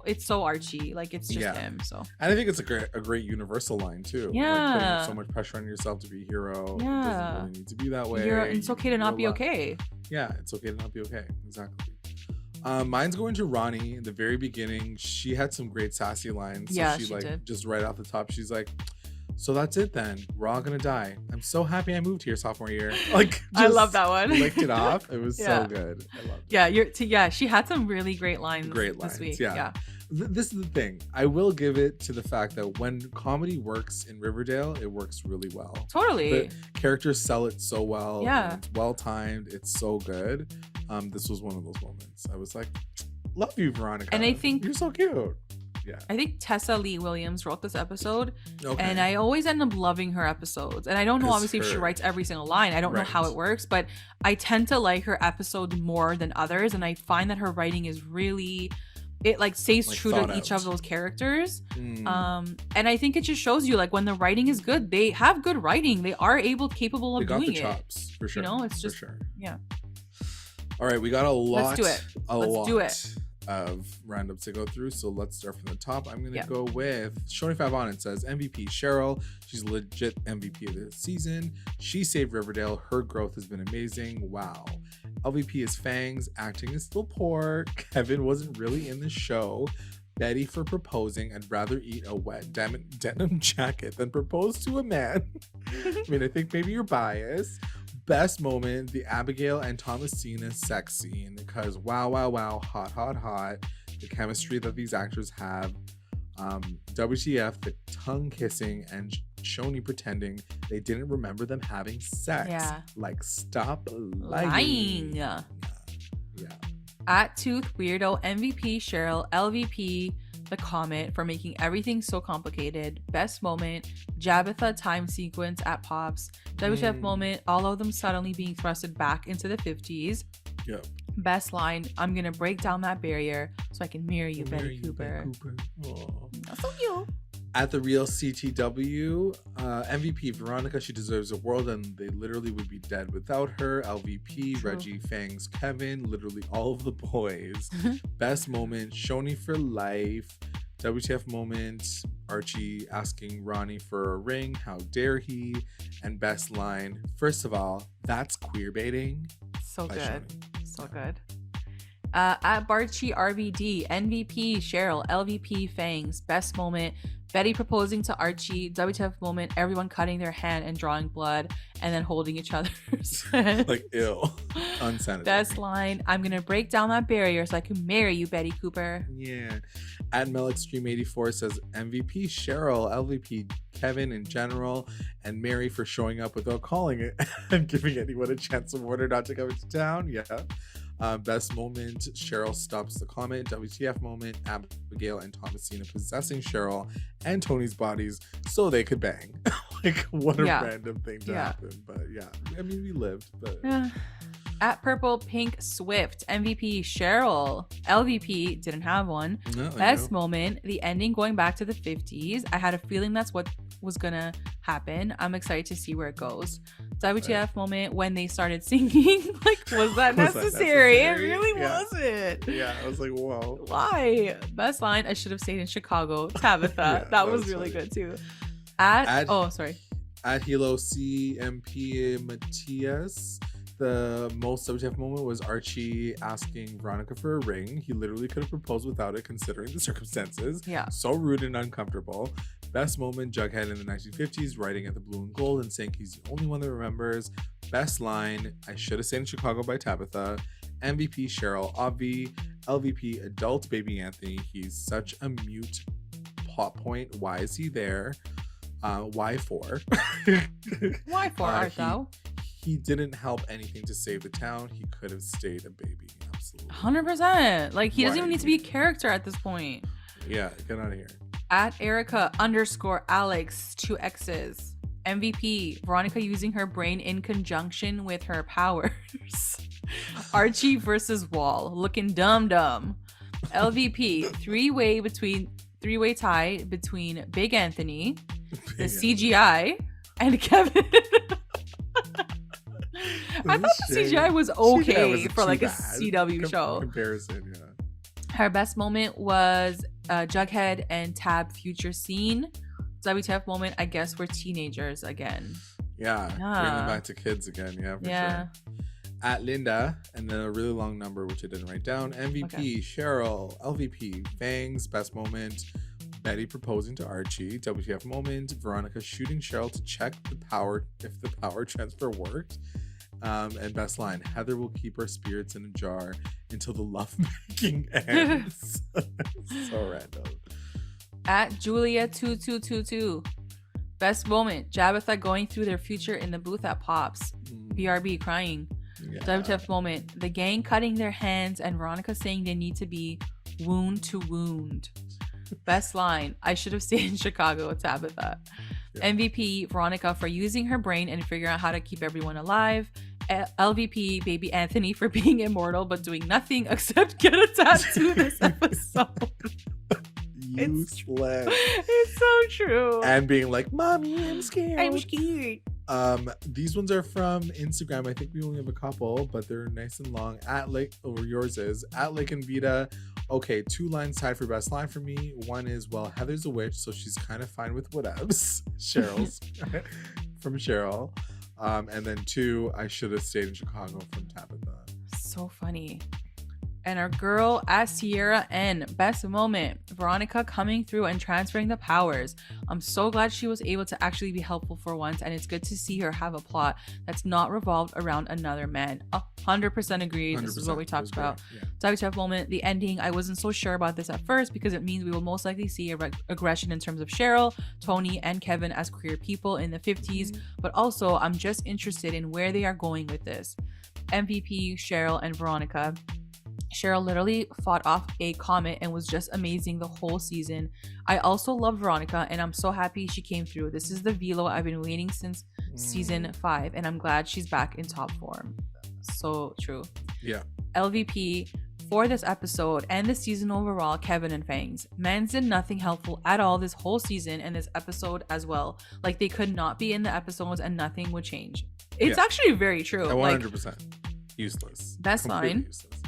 B: it's so Archie. Like, it's just him. So,
A: and I think it's a great universal line too. Like, putting so much pressure on yourself to be a hero. It doesn't really need to be that way.
B: It's okay to not be okay.
A: Yeah, it's okay to not be okay. Exactly. Mine's going to Ronnie. In the very beginning, she had some great sassy lines. So she did. Just right off the top, she's like, "So that's it then. We're all gonna die. I'm so happy I moved here sophomore year." Like,
B: I love that one.
A: Licked it off. It was so good. I loved
B: it. She had some really great lines. This week.
A: Yeah. This is the thing. I will give it to the fact that when comedy works in Riverdale, it works really well.
B: Totally.
A: The characters sell it so well. Yeah. It's well timed. It's so good. This was one of those moments. I was like, "Love you, Veronica."
B: And I think
A: you're so cute. Yeah.
B: I think Tessa Lee Williams wrote this episode, and I always end up loving her episodes. And I don't know, obviously, if she writes every single line. I don't know how it works, but I tend to like her episodes more than others, and I find that her writing is really, it like stays true to each of those characters. And I think it just shows you, like, when the writing is good, they have good writing. They are capable of doing it. They got the chops,
A: for sure.
B: You know, it's just
A: All right, we got a lot.
B: Let's do it.
A: Of roundups to go through, so let's start from the top. I'm gonna go with CHONI5 on it. Says MVP Cheryl. She's legit MVP of the season. She saved Riverdale. Her growth has been amazing. Wow. LVP is Fangs. Acting is still poor. Kevin wasn't really in the show. Betty for proposing. I'd rather eat a wet denim jacket than propose to a man. I mean, I think maybe you're biased. Best moment, the Abigail and Thomasina sex scene, because wow, hot. The chemistry that these actors have. WTF, the tongue kissing and CHONI pretending they didn't remember them having sex.
B: Yeah.
A: Like, stop lying.
B: Yeah. At Tooth Weirdo, MVP Cheryl, LVP the Comet for making everything so complicated. Best moment, Jabitha time sequence at Pops. WTF moment, all of them suddenly being thrusted back into the 50s.
A: Yep.
B: Best line, I'm gonna break down that barrier so I can mirror you, Betty Cooper.
A: Oh.
B: That's so cute.
A: At the real CTW, MVP Veronica, she deserves a world and they literally would be dead without her. LVP,
B: True.
A: Reggie, Fangs, Kevin, literally all of the boys. Best moment, CHONI for life. WTF moment, Archie asking Ronnie for a ring, how dare he? And best line, first of all, that's queer baiting.
B: So
A: by
B: good.
A: CHONI.
B: So good. At BARCHIE RVD, MVP, Cheryl, LVP, Fangs, best moment, Betty proposing to Archie, WTF moment, everyone cutting their hand and drawing blood and then holding each other's hands.
A: Like, ew. Unsanitary.
B: Best line, I'm gonna break down that barrier so I can marry you, Betty Cooper.
A: Yeah. At Mel Extreme 84 says MVP, Cheryl, LVP, Kevin in general, and Mary for showing up without calling it and giving anyone a chance to warn her not to come into town. Yeah. Best moment, Cheryl stops the Comet. WTF moment, Abigail and Thomasina possessing Cheryl and Tony's bodies so they could bang. Like, what a random thing to happen. But yeah, I mean, we lived. But
B: At Purple Pink Swift, MVP, Cheryl, LVP, didn't have one.
A: No,
B: Best moment, the ending going back to the 50s. I had a feeling that's what was gonna happen. I'm excited to see where it goes. WTF moment when they started singing. Like, was that necessary? It really wasn't.
A: Yeah, I was like, whoa.
B: Why? Best line, I should have stayed in Chicago. Tabitha. that was really good too. At Hilo
A: CMP Matias, the most WTF moment was Archie asking Veronica for a ring. He literally could have proposed without it considering the circumstances.
B: Yeah.
A: So rude and uncomfortable. Best moment, Jughead in the 1950s, writing at the blue and gold and saying he's the only one that remembers. Best line, I should have stayed in Chicago by Tabitha. MVP, Cheryl, Obvi. LVP, adult baby Anthony. He's such a mute plot point. Why is he there? Why for?
B: Why for, art thou?
A: He didn't help anything to save the town. He could have stayed a baby. Absolutely.
B: 100%. Like, he doesn't even need to be a character at this point.
A: Yeah, get out of here.
B: At Erica_Alex, 2 X's. MVP, Veronica using her brain in conjunction with her powers. Archie versus Wall, looking dumb. LVP, three-way tie between Big Anthony, the CGI, and Kevin. I thought the CGI was okay for like a CW show.
A: Comparison, yeah.
B: Her best moment was Jughead and Tab future scene. WTF moment, I guess we're teenagers again.
A: Yeah. Bring them back to kids again. Yeah, for sure. At Linda, and then a really long number, which I didn't write down. MVP, Cheryl, LVP, Fangs, best moment. Betty proposing to Archie. WTF moment. Veronica shooting Cheryl to check the power, if the power transfer worked. And best line, Heather will keep her spirits in a jar until the lovemaking ends. So random.
B: At Julia2222, best moment, Jabitha going through their future in the booth at Pops. BRB crying. Yeah. WTF moment, the gang cutting their hands and Veronica saying they need to be wound to wound. Best line, I should have stayed in Chicago, Tabitha. Yeah. MVP, Veronica for using her brain and figuring out how to keep everyone alive. LVP, baby Anthony for being immortal but doing nothing except get a tattoo this episode.
A: Useless.
B: It's so true.
A: And being like, Mommy, I'm scared.
B: I'm scared.
A: These ones are from Instagram. I think we only have a couple, but they're nice and long. At Lake, or yours is at Lake and Vita. Okay, 2 lines tied for best line for me. One is, well, Heather's a witch, so she's kind of fine with whatevs. Cheryl's from Cheryl. And then 2, I should have stayed in Chicago from Tabitha.
B: So funny. And our girl at Sierra N, best moment, Veronica coming through and transferring the powers. I'm so glad she was able to actually be helpful for once, and it's good to see her have a plot that's not revolved around another man. 100% agreed. 100%. This is what we talked about. Yeah. WTF moment, the ending. I wasn't so sure about this at first because it means we will most likely see aggression in terms of Cheryl, Tony, and Kevin as queer people in the 50s, but also I'm just interested in where they are going with this. MVP, Cheryl, and Veronica. Cheryl literally fought off a comet and was just amazing the whole season. I also love Veronica and I'm so happy she came through. This is the Velo I've been waiting since season 5 and I'm glad she's back in top form. So true.
A: Yeah.
B: LVP, for this episode and the season overall, Kevin and Fangs. Mans did nothing helpful at all this whole season and this episode as well. Like, they could not be in the episodes and nothing would change. It's actually very true.
A: 100%. Useless.
B: Best
A: Completely
B: line.
A: Useless.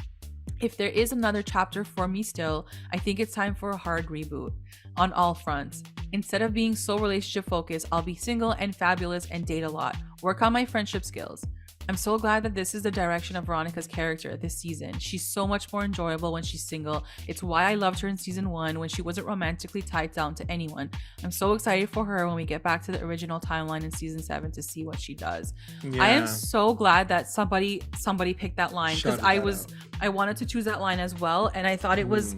B: If there is another chapter for me still, I think it's time for a hard reboot on all fronts. Instead of being so relationship focused, I'll be single and fabulous and date a lot. Work on my friendship skills. I'm so glad that this is the direction of Veronica's character this season. She's so much more enjoyable when she's single. It's why I loved her in season 1 when she wasn't romantically tied down to anyone. I'm so excited for her when we get back to the original timeline in season 7 to see what she does. I am so glad that somebody picked that line, because I wanted to choose that line as well, and I thought it was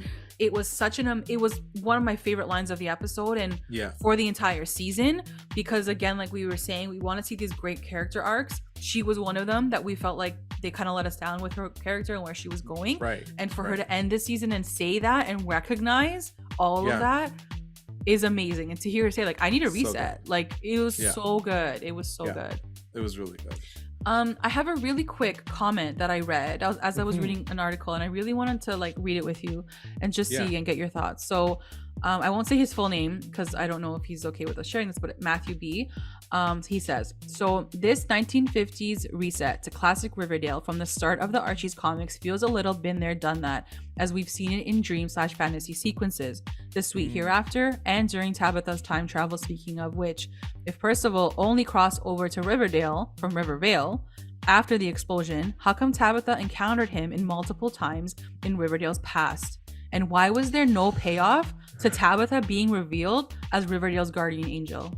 B: such it was one of my favorite lines of the episode and for the entire season, because again, like we were saying, we want to see these great character arcs. She was one of them that we felt like they kind of let us down with her character and where she was going.
A: Right.
B: And for her to end this season and say that and recognize all of that is amazing. And to hear her say, like, I need a reset. Like, it was so good. It was so good.
A: It was really good.
B: I have a really quick comment that I read as I was reading an article, and I really wanted to like read it with you and just see and get your thoughts. So I won't say his full name because I don't know if he's okay with us sharing this, but Matthew B. He says, so this 1950s reset to classic Riverdale from the start of the Archie's comics feels a little been there, done that, as we've seen it in dream/fantasy sequences, the Sweet Hereafter, and during Tabitha's time travel, speaking of which, if Percival only crossed over to Riverdale from Rivervale after the explosion, how come Tabitha encountered him in multiple times in Riverdale's past? And why was there no payoff to Tabitha being revealed as Riverdale's guardian angel?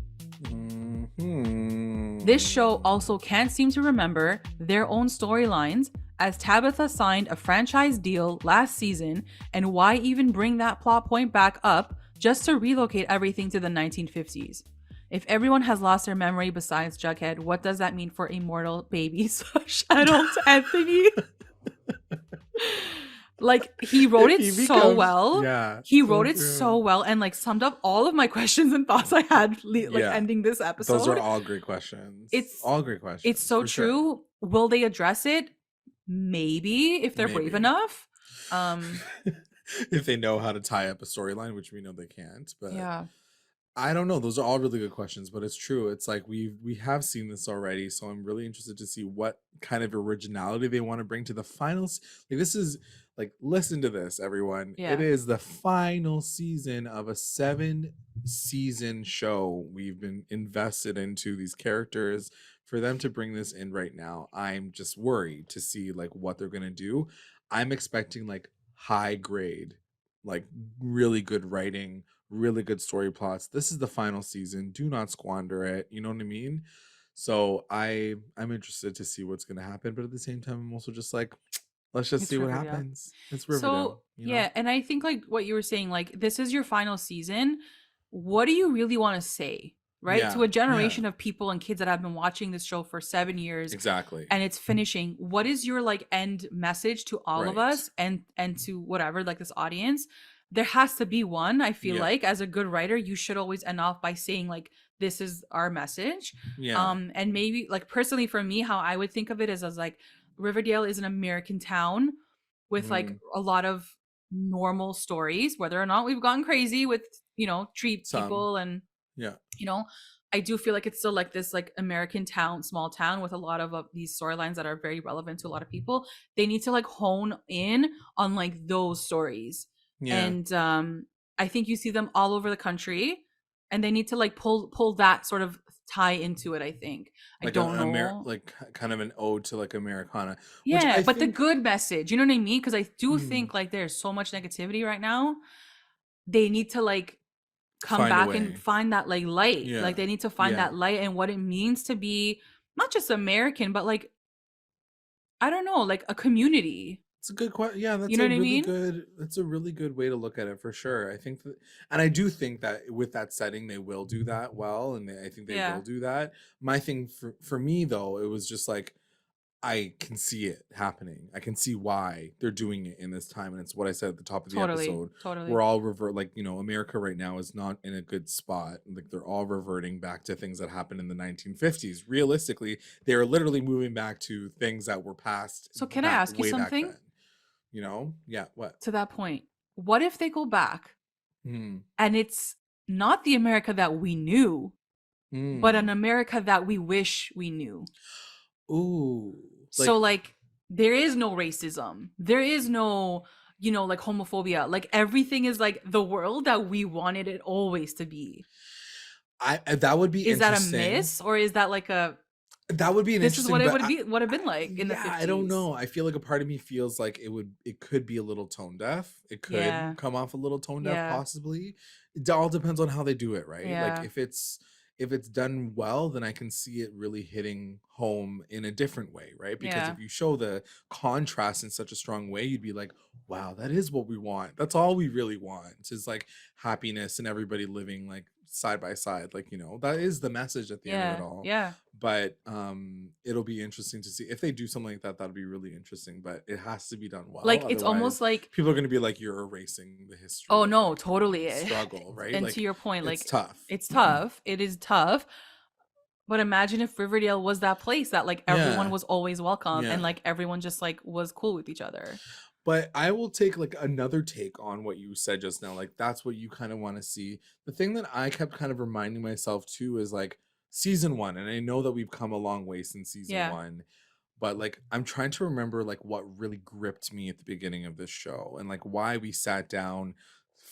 B: This show also can't seem to remember their own storylines, as Tabitha signed a franchise deal last season, and why even bring that plot point back up just to relocate everything to the 1950s? If everyone has lost their memory besides Jughead, what does that mean for immortal babies? Shadows Anthony. Like, he wrote it so well. Yeah. He wrote it so well and like summed up all of my questions and thoughts I had ending this episode.
A: Those are all great questions. It's all great questions.
B: It's so true. Sure. Will they address it? Maybe, if they're brave enough.
A: If they know how to tie up a storyline, which we know they can't. But I don't know. Those are all really good questions, but it's true. It's like we have seen this already, so I'm really interested to see what kind of originality they want to bring to the finals. Like, this is like, listen to this, everyone. It is the final season of a 7-season show. We've been invested into these characters. For them to bring this in right now, I'm just worried to see like what they're gonna do. I'm expecting like high grade, like really good writing, really good story plots. This is the final season. Do not squander it. You know what I mean? So I'm interested to see what's gonna happen, but at the same time, I'm also just like, let's just see what happens. It's Riverdale.
B: So and I think like what you were saying, like, this is your final season. What do you really want to say? Right? To a generation of people and kids that have been watching this show for 7 years.
A: Exactly.
B: And it's finishing. What is your like end message to all of us and to whatever, like this audience? There has to be one. I feel like as a good writer, you should always end off by saying like, this is our message. And maybe like personally for me, how I would think of it is as like, Riverdale is an American town with like a lot of normal stories, whether or not we've gone crazy with, treat people and I do feel like it's still like this like American town, small town with a lot of these storylines that are very relevant to a lot of people. They need to like hone in on like those stories. And I think you see them all over the country, and they need to like pull that sort of tie into it. I think like I don't know,
A: like kind of an ode to like Americana.
B: But the good message, you know what I mean? Because I do think like there's so much negativity right now. They need to like come back and find that like light. Like they need to find that light and what it means to be not just American, but like, I don't know, like a community.
A: It's a good question. Yeah, that's That's a really good way to look at it for sure. I think that, and I do think that with that setting, they will do that well, and I think they will do that. My thing for me though, it was just like, I can see it happening. I can see why they're doing it in this time, and it's what I said at the top of the episode. We're all America right now is not in a good spot. Like, they're all reverting back to things that happened in the 1950s. Realistically, they are literally moving back to things that were past.
B: So can I ask you something?
A: You know? Yeah, what?
B: To that point, what if they go back and it's not the America that we knew, but an America that we wish we knew?
A: Ooh.
B: So like there is no racism. There is no, you know, like homophobia. Like everything is like the world that we wanted it always to be.
A: That would be
B: Is that a
A: interesting.
B: miss, or is that like a
A: That would be an
B: this
A: interesting.
B: is what it would have been like in the 50s?
A: I don't know. I feel like a part of me feels like it could be a little tone deaf. It could come off a little tone deaf, possibly. It all depends on how they do it, right? Like if it's done well, then I can see it really hitting home in a different way, right? Because if you show the contrast in such a strong way, you'd be like, wow, that is what we want. That's all we really want, is like happiness and everybody living like side by side. Like, you know, that is the message at the end of it all.
B: Yeah.
A: But it'll be interesting to see if they do something like that. That'll be really interesting, but it has to be done well.
B: Like it's almost like
A: people are going to be like, you're erasing the history.
B: Oh no, totally.
A: Struggle, right?
B: And
A: like,
B: to your point, like
A: it's tough.
B: It's tough. It is tough. But imagine if Riverdale was that place that like everyone was always welcome and like everyone just like was cool with each other.
A: But I will take like another take on what you said just now. Like that's what you kind of want to see. The thing that I kept kind of reminding myself too is like season 1, and I know that we've come a long way since season 1, but like I'm trying to remember like what really gripped me at the beginning of this show, and like why we sat down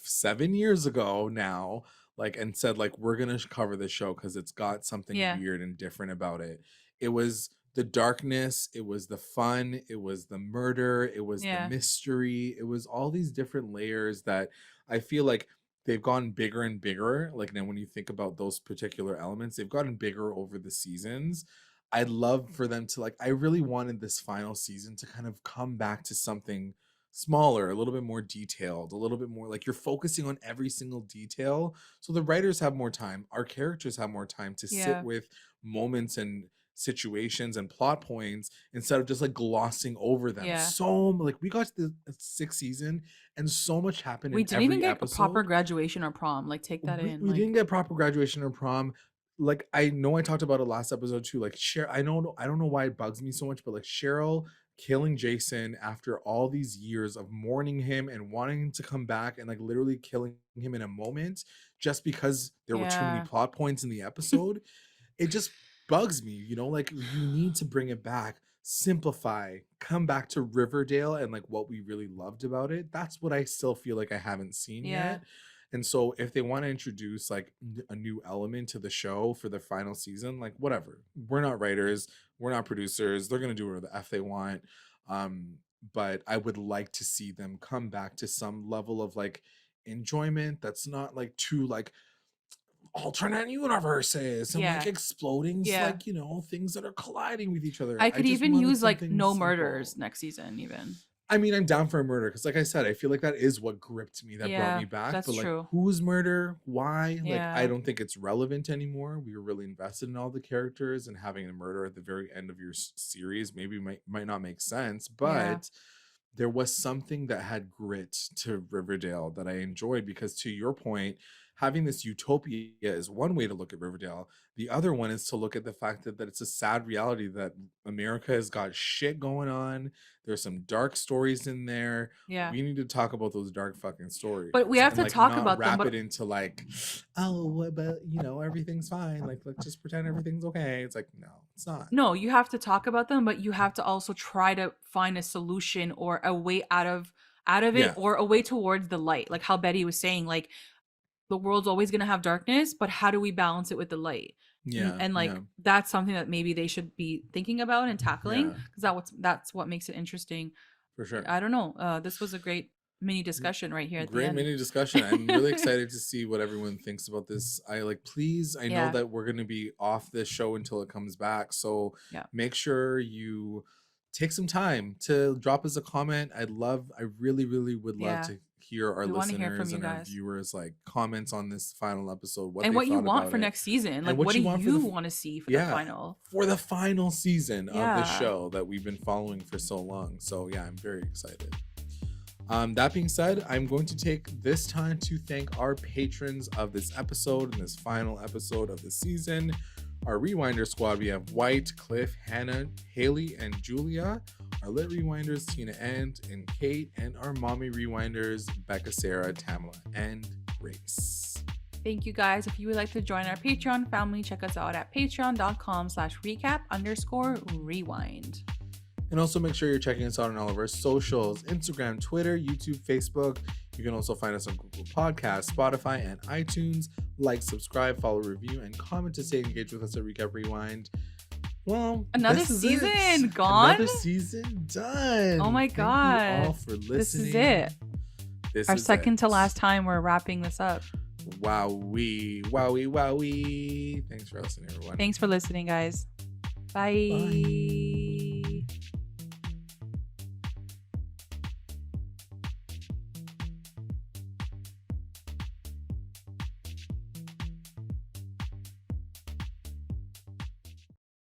A: 7 years ago now, like, and said like we're gonna cover this show because it's got something weird and different about it. It was the darkness, it was the fun, it was the murder, it was the mystery, it was all these different layers that I feel like they've gotten bigger and bigger. Like now when you think about those particular elements, they've gotten bigger over the seasons. I'd love for them to like, I really wanted this final season to kind of come back to something smaller, a little bit more detailed, a little bit more like you're focusing on every single detail. So the writers have more time, our characters have more time to sit with moments and situations and plot points instead of just like glossing over them. So like we got to the 6th season and so much happened.
B: We didn't even get
A: episode.
B: a proper graduation or prom. Like take that in.
A: We didn't get proper graduation or prom. Like I know I talked about it last episode too. Like I don't know why it bugs me so much, but like Cheryl killing Jason after all these years of mourning him and wanting him to come back and like literally killing him in a moment just because there were too many plot points in the episode. It just bugs me, you know, like you need to bring it back, simplify, come back to Riverdale and like what we really loved about it. That's what I still feel like I haven't seen yet. And so if they want to introduce like a new element to the show for the final season, like whatever, we're not writers, we're not producers, they're going to do whatever the F they want. But I would like to see them come back to some level of like enjoyment that's not like too like alternate universes and like exploding like, you know, things that are colliding with each other.
B: I could even use like no murders next season even.
A: I mean, I'm down for a murder because like I said, I feel like that is what gripped me, that brought me back.
B: That's
A: but like
B: true.
A: who's murder? Why? Like I don't think it's relevant anymore. We were really invested in all the characters, and having a murder at the very end of your series maybe might not make sense, but there was something that had grit to Riverdale that I enjoyed, because to your point, having this utopia is one way to look at Riverdale. The other one is to look at the fact that it's a sad reality that America has got shit going on. There's some dark stories in there. We need to talk about those dark fucking stories.
B: But we have to
A: like,
B: talk
A: not
B: about
A: wrap
B: them.
A: It into like, oh, but you know, everything's fine. Like, let's just pretend everything's okay. It's like, no, it's not.
B: No, you have to talk about them, but you have to also try to find a solution or a way out of it, or a way towards the light. Like how Betty was saying, like, the world's always going to have darkness, but how do we balance it with the light? And like that's something that maybe they should be thinking about and tackling, because that's what makes it interesting.
A: For sure.
B: I don't know. This was a great mini discussion right here at the end.
A: Great mini discussion. I'm really excited to see what everyone thinks about this. I know that we're going to be off this show until it comes back, so make sure you take some time to drop us a comment. I really would love to hear our listeners and our viewers like comments on this final episode,
B: what you want for next season. Like what do you want to see for the final season
A: of the show that we've been following for so long. So I'm very excited. That being said, I'm going to take this time to thank our patrons of this episode and this final episode of the season. Our Rewinder squad, we have White, Cliff, Hannah, Haley, and Julia. our lit rewinders, Tina and Kate, and our mommy rewinders, Becca, Sarah, Tamala, and Grace.
B: Thank you guys. If you would like to join our Patreon family, check us out at patreon.com/recap_rewind.
A: And also make sure you're checking us out on all of our socials, Instagram, Twitter, YouTube, Facebook. You can also find us on Google Podcasts, Spotify, and iTunes. Like, subscribe, follow, review, and comment to stay engaged with us at Recap Rewind. Well,
B: another season gone.
A: Another season done.
B: Oh my God.
A: Thank you all for listening.
B: This is it. Our second to last time we're wrapping this up.
A: Wowee, wowee, wowee. Thanks for listening, everyone.
B: Thanks for listening, guys. Bye.
A: Bye.